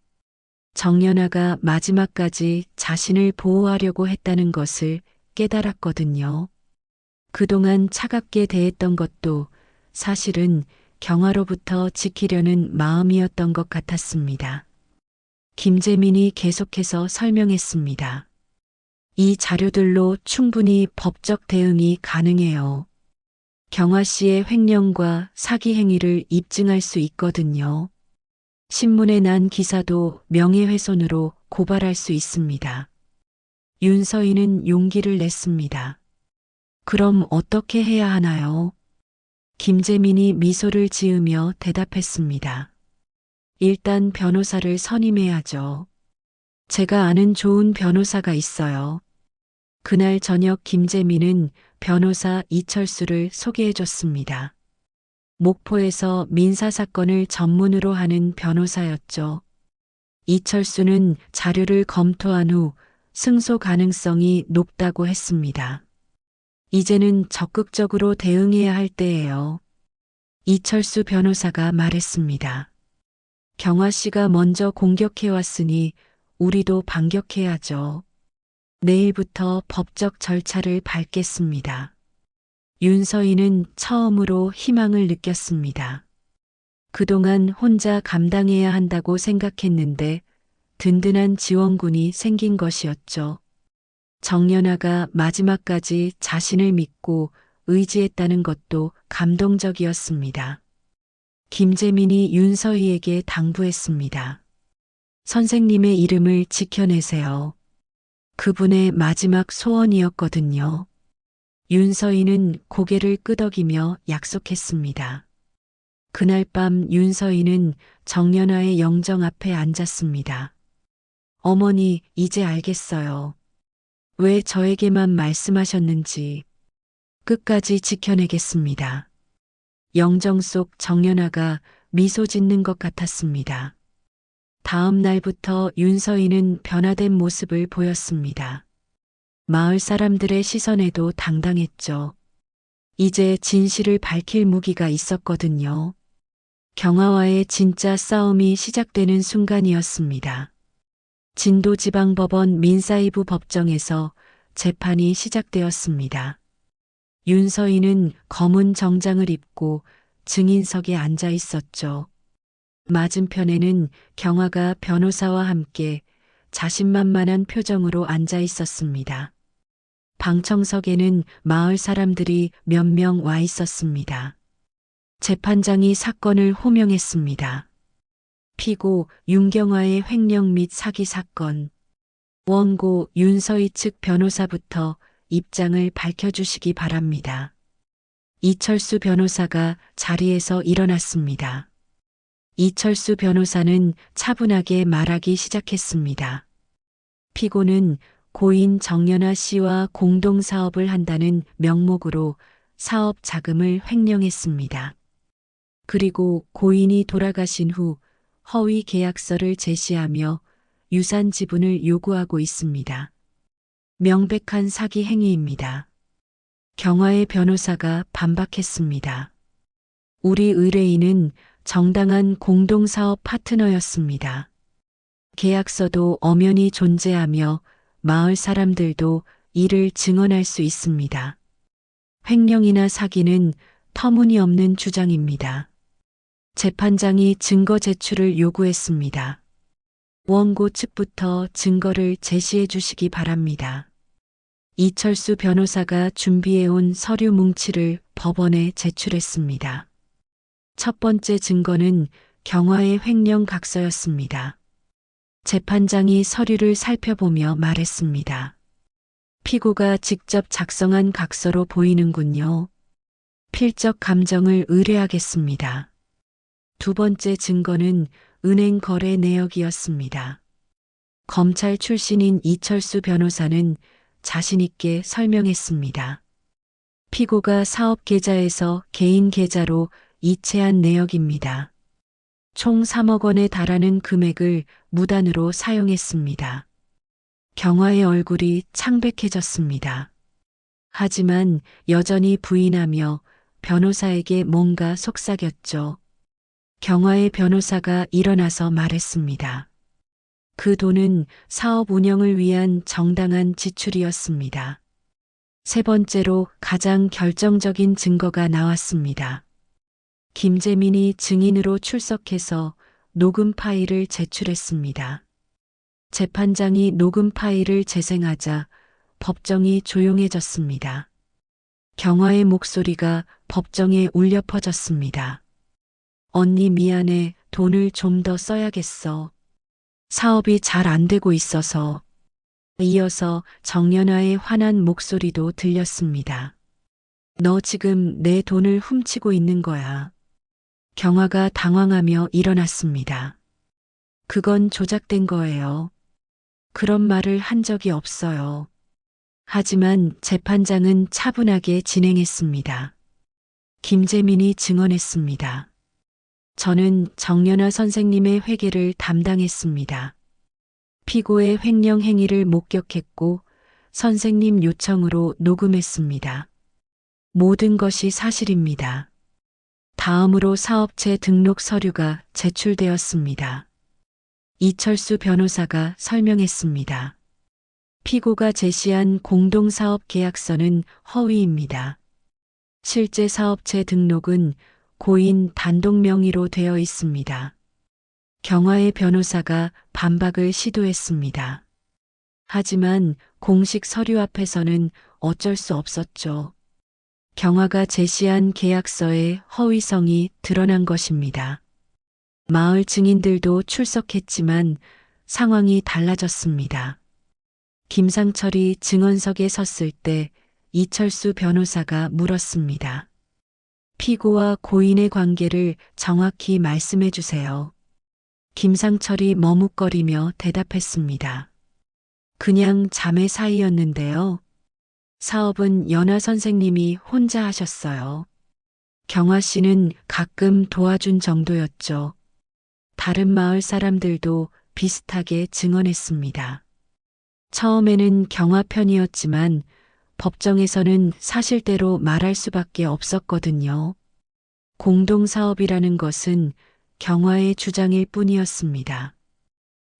정연아가 마지막까지 자신을 보호하려고 했다는 것을 깨달았거든요. 그동안 차갑게 대했던 것도 사실은 경화로부터 지키려는 마음이었던 것 같았습니다. 김재민이 계속해서 설명했습니다. 이 자료들로 충분히 법적 대응이 가능해요. 경화 씨의 횡령과 사기 행위를 입증할 수 있거든요. 신문에 난 기사도 명예훼손으로 고발할 수 있습니다. 윤서희는 용기를 냈습니다. 그럼 어떻게 해야 하나요? 김재민이 미소를 지으며 대답했습니다. 일단 변호사를 선임해야죠. 제가 아는 좋은 변호사가 있어요. 그날 저녁 김재민은 변호사 이철수를 소개해줬습니다. 목포에서 민사사건을 전문으로 하는 변호사였죠. 이철수는 자료를 검토한 후 승소 가능성이 높다고 했습니다. 이제는 적극적으로 대응해야 할 때예요. 이철수 변호사가 말했습니다. 경화 씨가 먼저 공격해왔으니 우리도 반격해야죠. 내일부터 법적 절차를 밟겠습니다. 윤서희는 처음으로 희망을 느꼈습니다. 그동안 혼자 감당해야 한다고 생각했는데 든든한 지원군이 생긴 것이었죠. 정연아가 마지막까지 자신을 믿고 의지했다는 것도 감동적이었습니다. 김재민이 윤서희에게 당부했습니다. 선생님의 이름을 지켜내세요. 그분의 마지막 소원이었거든요. 윤서희는 고개를 끄덕이며 약속했습니다. 그날 밤 윤서희는 정연아의 영정 앞에 앉았습니다. 어머니, 이제 알겠어요. 왜 저에게만 말씀하셨는지. 끝까지 지켜내겠습니다. 영정 속 정연아가 미소 짓는 것 같았습니다. 다음 날부터 윤서희는 변화된 모습을 보였습니다. 마을 사람들의 시선에도 당당했죠. 이제 진실을 밝힐 무기가 있었거든요. 경화와의 진짜 싸움이 시작되는 순간이었습니다. 진도지방법원 민사2부 법정에서 재판이 시작되었습니다. 윤서희는 검은 정장을 입고 증인석에 앉아 있었죠. 맞은편에는 경화가 변호사와 함께 자신만만한 표정으로 앉아 있었습니다. 방청석에는 마을 사람들이 몇 명 와 있었습니다. 재판장이 사건을 호명했습니다. 피고 윤경화의 횡령 및 사기 사건. 원고 윤서희 측 변호사부터 입장을 밝혀주시기 바랍니다. 이철수 변호사가 자리에서 일어났습니다. 이철수 변호사는 차분하게 말하기 시작했습니다. 피고는 고인 정연아 씨와 공동사업을 한다는 명목으로 사업 자금을 횡령했습니다. 그리고 고인이 돌아가신 후 허위 계약서를 제시하며 유산 지분을 요구하고 있습니다. 명백한 사기 행위입니다. 경화의 변호사가 반박했습니다. 우리 의뢰인은 정당한 공동사업 파트너였습니다. 계약서도 엄연히 존재하며 마을 사람들도 이를 증언할 수 있습니다. 횡령이나 사기는 터무니없는 주장입니다. 재판장이 증거 제출을 요구했습니다. 원고 측부터 증거를 제시해 주시기 바랍니다. 이철수 변호사가 준비해온 서류 뭉치를 법원에 제출했습니다. 첫 번째 증거는 경화의 횡령 각서였습니다. 재판장이 서류를 살펴보며 말했습니다. 피고가 직접 작성한 각서로 보이는군요. 필적 감정을 의뢰하겠습니다. 두 번째 증거는 은행 거래 내역이었습니다. 검찰 출신인 이철수 변호사는 자신있게 설명했습니다. 피고가 사업 계좌에서 개인 계좌로 이체한 내역입니다. 총 3억 원에 달하는 금액을 무단으로 사용했습니다. 경화의 얼굴이 창백해졌습니다. 하지만 여전히 부인하며 변호사에게 뭔가 속삭였죠. 경화의 변호사가 일어나서 말했습니다. 그 돈은 사업 운영을 위한 정당한 지출이었습니다. 세 번째로 가장 결정적인 증거가 나왔습니다. 김재민이 증인으로 출석해서 녹음 파일을 제출했습니다. 재판장이 녹음 파일을 재생하자 법정이 조용해졌습니다. 경화의 목소리가 법정에 울려 퍼졌습니다. 언니 미안해, 돈을 좀 더 써야겠어. 사업이 잘 안 되고 있어서. 이어서 정연아의 화난 목소리도 들렸습니다. 너 지금 내 돈을 훔치고 있는 거야. 경화가 당황하며 일어났습니다. 그건 조작된 거예요. 그런 말을 한 적이 없어요. 하지만 재판장은 차분하게 진행했습니다. 김재민이 증언했습니다. 저는 정연아 선생님의 회계를 담당했습니다. 피고의 횡령 행위를 목격했고 선생님 요청으로 녹음했습니다. 모든 것이 사실입니다. 다음으로 사업체 등록 서류가 제출되었습니다. 이철수 변호사가 설명했습니다. 피고가 제시한 공동사업 계약서는 허위입니다. 실제 사업체 등록은 고인 단독 명의로 되어 있습니다. 경화의 변호사가 반박을 시도했습니다. 하지만 공식 서류 앞에서는 어쩔 수 없었죠. 경화가 제시한 계약서의 허위성이 드러난 것입니다. 마을 증인들도 출석했지만 상황이 달라졌습니다. 김상철이 증언석에 섰을 때 이철수 변호사가 물었습니다. 피고와 고인의 관계를 정확히 말씀해 주세요. 김상철이 머뭇거리며 대답했습니다. 그냥 자매 사이였는데요. 사업은 연아 선생님이 혼자 하셨어요. 경화 씨는 가끔 도와준 정도였죠. 다른 마을 사람들도 비슷하게 증언했습니다. 처음에는 경화 편이었지만 법정에서는 사실대로 말할 수밖에 없었거든요. 공동사업이라는 것은 경화의 주장일 뿐이었습니다.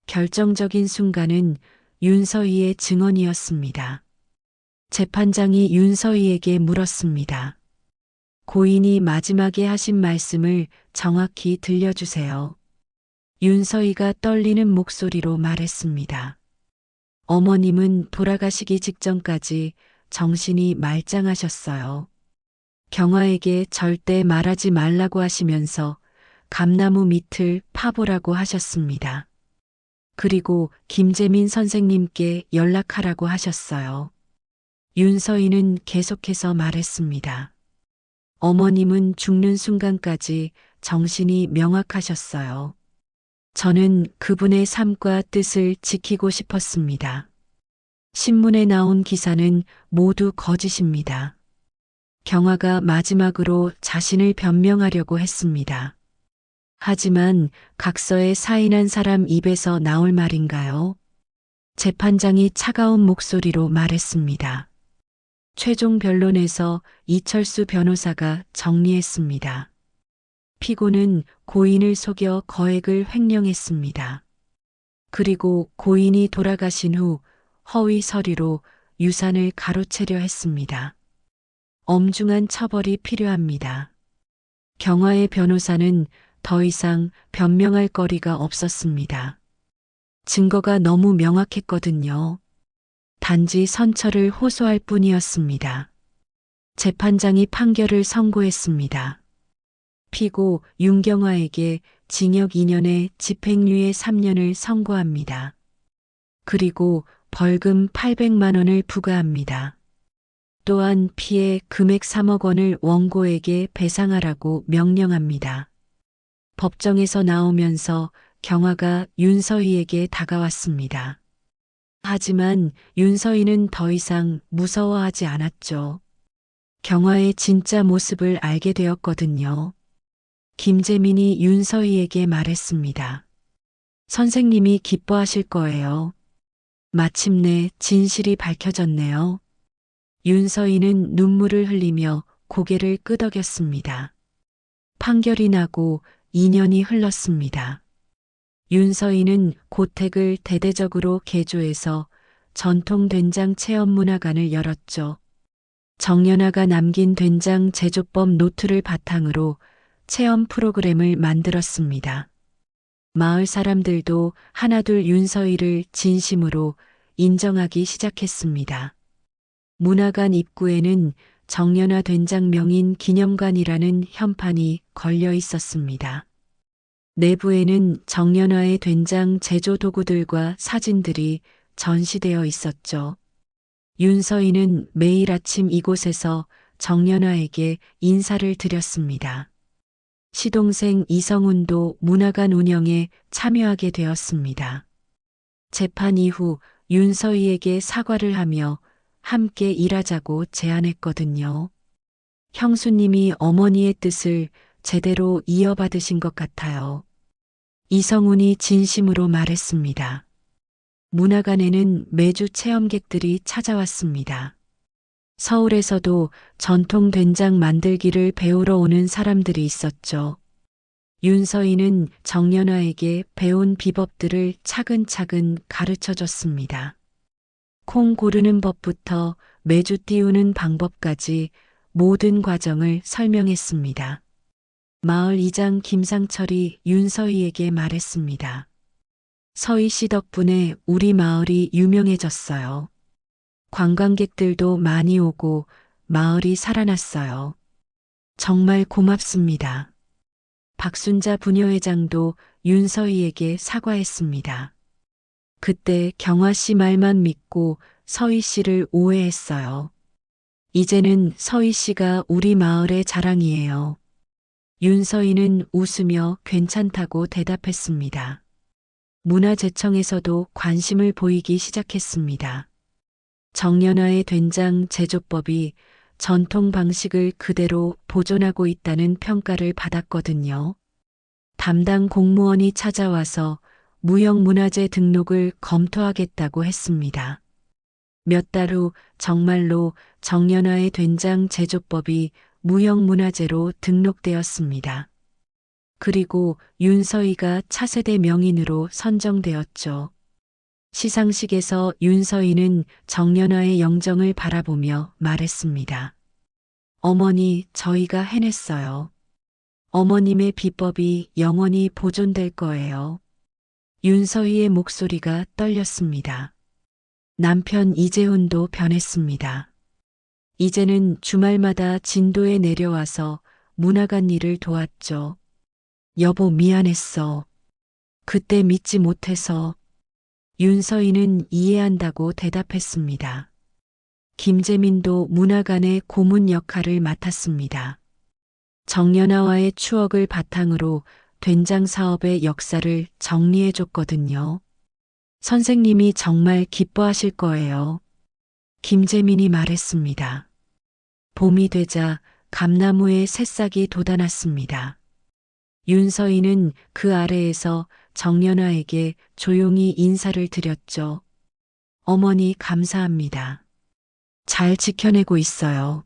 결정적인 순간은 윤서희의 증언이었습니다. 재판장이 윤서희에게 물었습니다. 고인이 마지막에 하신 말씀을 정확히 들려주세요. 윤서희가 떨리는 목소리로 말했습니다. 어머님은 돌아가시기 직전까지 정신이 말짱하셨어요. 경화에게 절대 말하지 말라고 하시면서 감나무 밑을 파보라고 하셨습니다. 그리고 김재민 선생님께 연락하라고 하셨어요. 윤서희는 계속해서 말했습니다. 어머님은 죽는 순간까지 정신이 명확하셨어요. 저는 그분의 삶과 뜻을 지키고 싶었습니다. 신문에 나온 기사는 모두 거짓입니다. 경화가 마지막으로 자신을 변명하려고 했습니다. 하지만 각서에 사인한 사람 입에서 나올 말인가요? 재판장이 차가운 목소리로 말했습니다. 최종 변론에서 이철수 변호사가 정리했습니다. 피고는 고인을 속여 거액을 횡령했습니다. 그리고 고인이 돌아가신 후 허위 서류로 유산을 가로채려 했습니다. 엄중한 처벌이 필요합니다. 경화의 변호사는 더 이상 변명할 거리가 없었습니다. 증거가 너무 명확했거든요. 단지 선처를 호소할 뿐이었습니다. 재판장이 판결을 선고했습니다. 피고 윤경화에게 징역 2년에 집행유예 3년을 선고합니다. 그리고 벌금 800만 원을 부과합니다. 또한 피해 금액 3억 원을 원고에게 배상하라고 명령합니다. 법정에서 나오면서 경화가 윤서희에게 다가왔습니다. 하지만 윤서희는 더 이상 무서워하지 않았죠. 경화의 진짜 모습을 알게 되었거든요. 김재민이 윤서희에게 말했습니다. 선생님이 기뻐하실 거예요. 마침내 진실이 밝혀졌네요. 윤서희는 눈물을 흘리며 고개를 끄덕였습니다. 판결이 나고 2년이 흘렀습니다. 윤서희는 고택을 대대적으로 개조해서 전통 된장 체험 문화관을 열었죠. 정연아가 남긴 된장 제조법 노트를 바탕으로 체험 프로그램을 만들었습니다. 마을 사람들도 하나둘 윤서희를 진심으로 인정하기 시작했습니다. 문화관 입구에는 정연아 된장 명인 기념관이라는 현판이 걸려 있었습니다. 내부에는 정연아의 된장 제조 도구들과 사진들이 전시되어 있었죠. 윤서희는 매일 아침 이곳에서 정연아에게 인사를 드렸습니다. 시동생 이성훈도 문화관 운영에 참여하게 되었습니다. 재판 이후 윤서희에게 사과를 하며 함께 일하자고 제안했거든요. 형수님이 어머니의 뜻을 제대로 이어받으신 것 같아요. 이성훈이 진심으로 말했습니다. 문화관에는 매주 체험객들이 찾아왔습니다. 서울에서도 전통 된장 만들기를 배우러 오는 사람들이 있었죠. 윤서희는 정연아에게 배운 비법들을 차근차근 가르쳐 줬습니다. 콩 고르는 법부터 메주 띄우는 방법까지 모든 과정을 설명했습니다. 마을 이장 김상철이 윤서희에게 말했습니다. 서희 씨 덕분에 우리 마을이 유명해졌어요. 관광객들도 많이 오고 마을이 살아났어요. 정말 고맙습니다. 박순자 부녀회장도 윤서희에게 사과했습니다. 그때 경화 씨 말만 믿고 서희 씨를 오해했어요. 이제는 서희 씨가 우리 마을의 자랑이에요. 윤서희는 웃으며 괜찮다고 대답했습니다. 문화재청에서도 관심을 보이기 시작했습니다. 정연아의 된장 제조법이 전통 방식을 그대로 보존하고 있다는 평가를 받았거든요. 담당 공무원이 찾아와서 무형문화재 등록을 검토하겠다고 했습니다. 몇 달 후 정말로 정연아의 된장 제조법이 무형문화재로 등록되었습니다. 그리고 윤서희가 차세대 명인으로 선정되었죠. 시상식에서 윤서희는 정연아의 영정을 바라보며 말했습니다. 어머니, 저희가 해냈어요. 어머님의 비법이 영원히 보존될 거예요. 윤서희의 목소리가 떨렸습니다. 남편 이재훈도 변했습니다. 이제는 주말마다 진도에 내려와서 문화관 일을 도왔죠. 여보, 미안했어. 그때 믿지 못해서. 윤서희는 이해한다고 대답했습니다. 김재민도 문화관의 고문 역할을 맡았습니다. 정연아와의 추억을 바탕으로 된장 사업의 역사를 정리해줬거든요. 선생님이 정말 기뻐하실 거예요. 김재민이 말했습니다. 봄이 되자 감나무에 새싹이 돋아났습니다. 윤서희는 그 아래에서 정연아에게 조용히 인사를 드렸죠. 어머니, 감사합니다. 잘 지켜내고 있어요.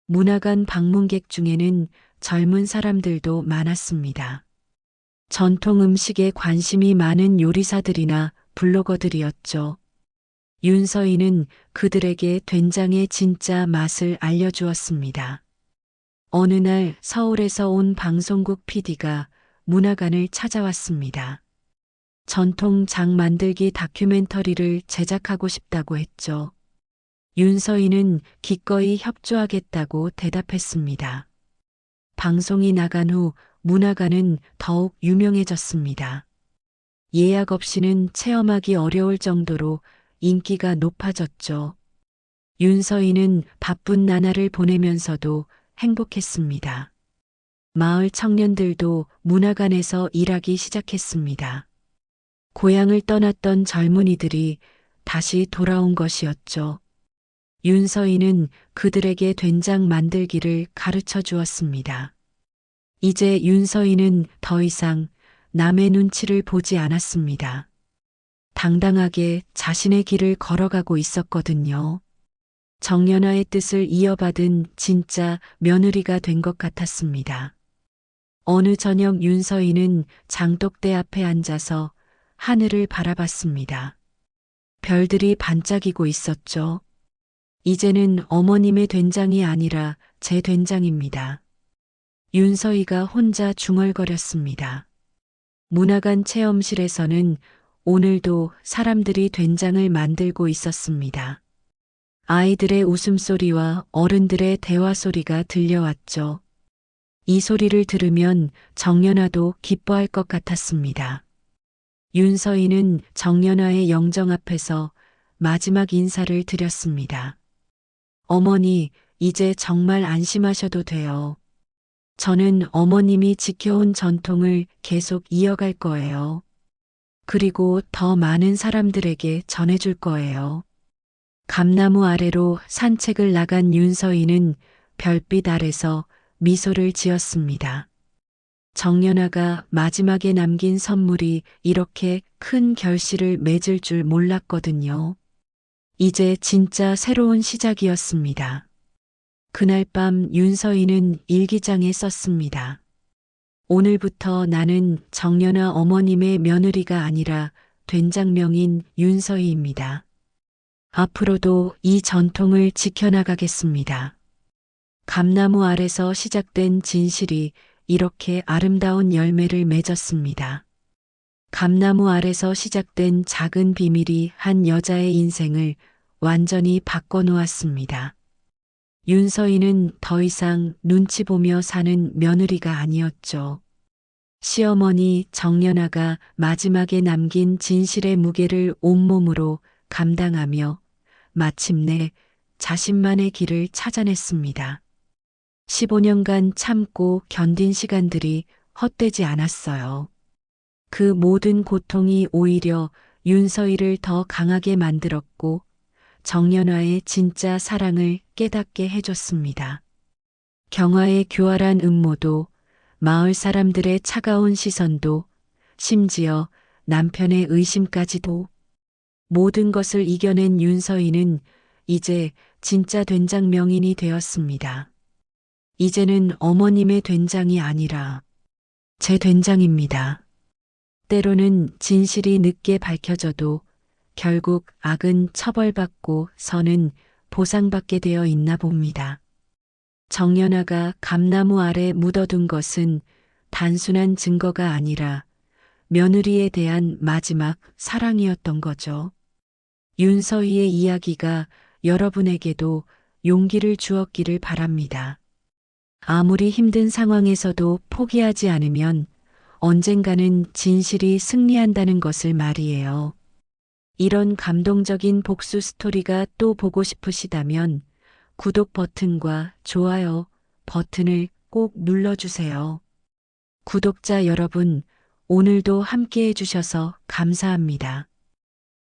문화관 방문객 중에는 젊은 사람들도 많았습니다. 전통 음식에 관심이 많은 요리사들이나 블로거들이었죠. 윤서희는 그들에게 된장의 진짜 맛을 알려주었습니다. 어느 날 서울에서 온 방송국 PD가 문화관을 찾아왔습니다. 전통 장 만들기 다큐멘터리를 제작하고 싶다고 했죠. 윤서인은 기꺼이 협조하겠다고 대답했습니다. 방송이 나간 후 문화관은 더욱 유명해졌습니다. 예약 없이는 체험하기 어려울 정도로 인기가 높아졌죠. 윤서인은 바쁜 나날을 보내면서도 행복했습니다. 마을 청년들도 문화관에서 일하기 시작했습니다. 고향을 떠났던 젊은이들이 다시 돌아온 것이었죠. 윤서인은 그들에게 된장 만들기를 가르쳐 주었습니다. 이제 윤서인은 더 이상 남의 눈치를 보지 않았습니다. 당당하게 자신의 길을 걸어가고 있었거든요. 정연아의 뜻을 이어받은 진짜 며느리가 된 것 같았습니다. 어느 저녁 윤서인은 장독대 앞에 앉아서 하늘을 바라봤습니다. 별들이 반짝이고 있었죠. 이제는 어머님의 된장이 아니라 제 된장입니다. 윤서희가 혼자 중얼거렸습니다. 문화관 체험실에서는 오늘도 사람들이 된장을 만들고 있었습니다. 아이들의 웃음소리와 어른들의 대화 소리가 들려왔죠. 이 소리를 들으면 정연아도 기뻐할 것 같았습니다. 윤서희는 정연아의 영정 앞에서 마지막 인사를 드렸습니다. 어머니, 이제 정말 안심하셔도 돼요. 저는 어머님이 지켜온 전통을 계속 이어갈 거예요. 그리고 더 많은 사람들에게 전해줄 거예요. 감나무 아래로 산책을 나간 윤서희는 별빛 아래서 미소를 지었습니다. 정연아가 마지막에 남긴 선물이 이렇게 큰 결실을 맺을 줄 몰랐거든요. 이제 진짜 새로운 시작이었습니다. 그날 밤 윤서희는 일기장에 썼습니다. 오늘부터 나는 정연아 어머님의 며느리가 아니라 된장명인 윤서희입니다. 앞으로도 이 전통을 지켜나가겠습니다. 감나무 아래서 시작된 진실이 이렇게 아름다운 열매를 맺었습니다. 감나무 아래서 시작된 작은 비밀이 한 여자의 인생을 완전히 바꿔놓았습니다. 윤서희는 더 이상 눈치 보며 사는 며느리가 아니었죠. 시어머니 정연아가 마지막에 남긴 진실의 무게를 온몸으로 감당하며 마침내 자신만의 길을 찾아냈습니다. 15년간 참고 견딘 시간들이 헛되지 않았어요. 그 모든 고통이 오히려 윤서희를 더 강하게 만들었고 정연화의 진짜 사랑을 깨닫게 해줬습니다. 경화의 교활한 음모도, 마을 사람들의 차가운 시선도, 심지어 남편의 의심까지도 모든 것을 이겨낸 윤서희는 이제 진짜 된장 명인이 되었습니다. 이제는 어머님의 된장이 아니라 제 된장입니다. 때로는 진실이 늦게 밝혀져도 결국 악은 처벌받고 선은 보상받게 되어 있나 봅니다. 정연아가 감나무 아래 묻어둔 것은 단순한 증거가 아니라 며느리에 대한 마지막 사랑이었던 거죠. 윤서희의 이야기가 여러분에게도 용기를 주었기를 바랍니다. 아무리 힘든 상황에서도 포기하지 않으면 언젠가는 진실이 승리한다는 것을 말이에요. 이런 감동적인 복수 스토리가 또 보고 싶으시다면 구독 버튼과 좋아요 버튼을 꼭 눌러주세요. 구독자 여러분, 오늘도 함께 해주셔서 감사합니다.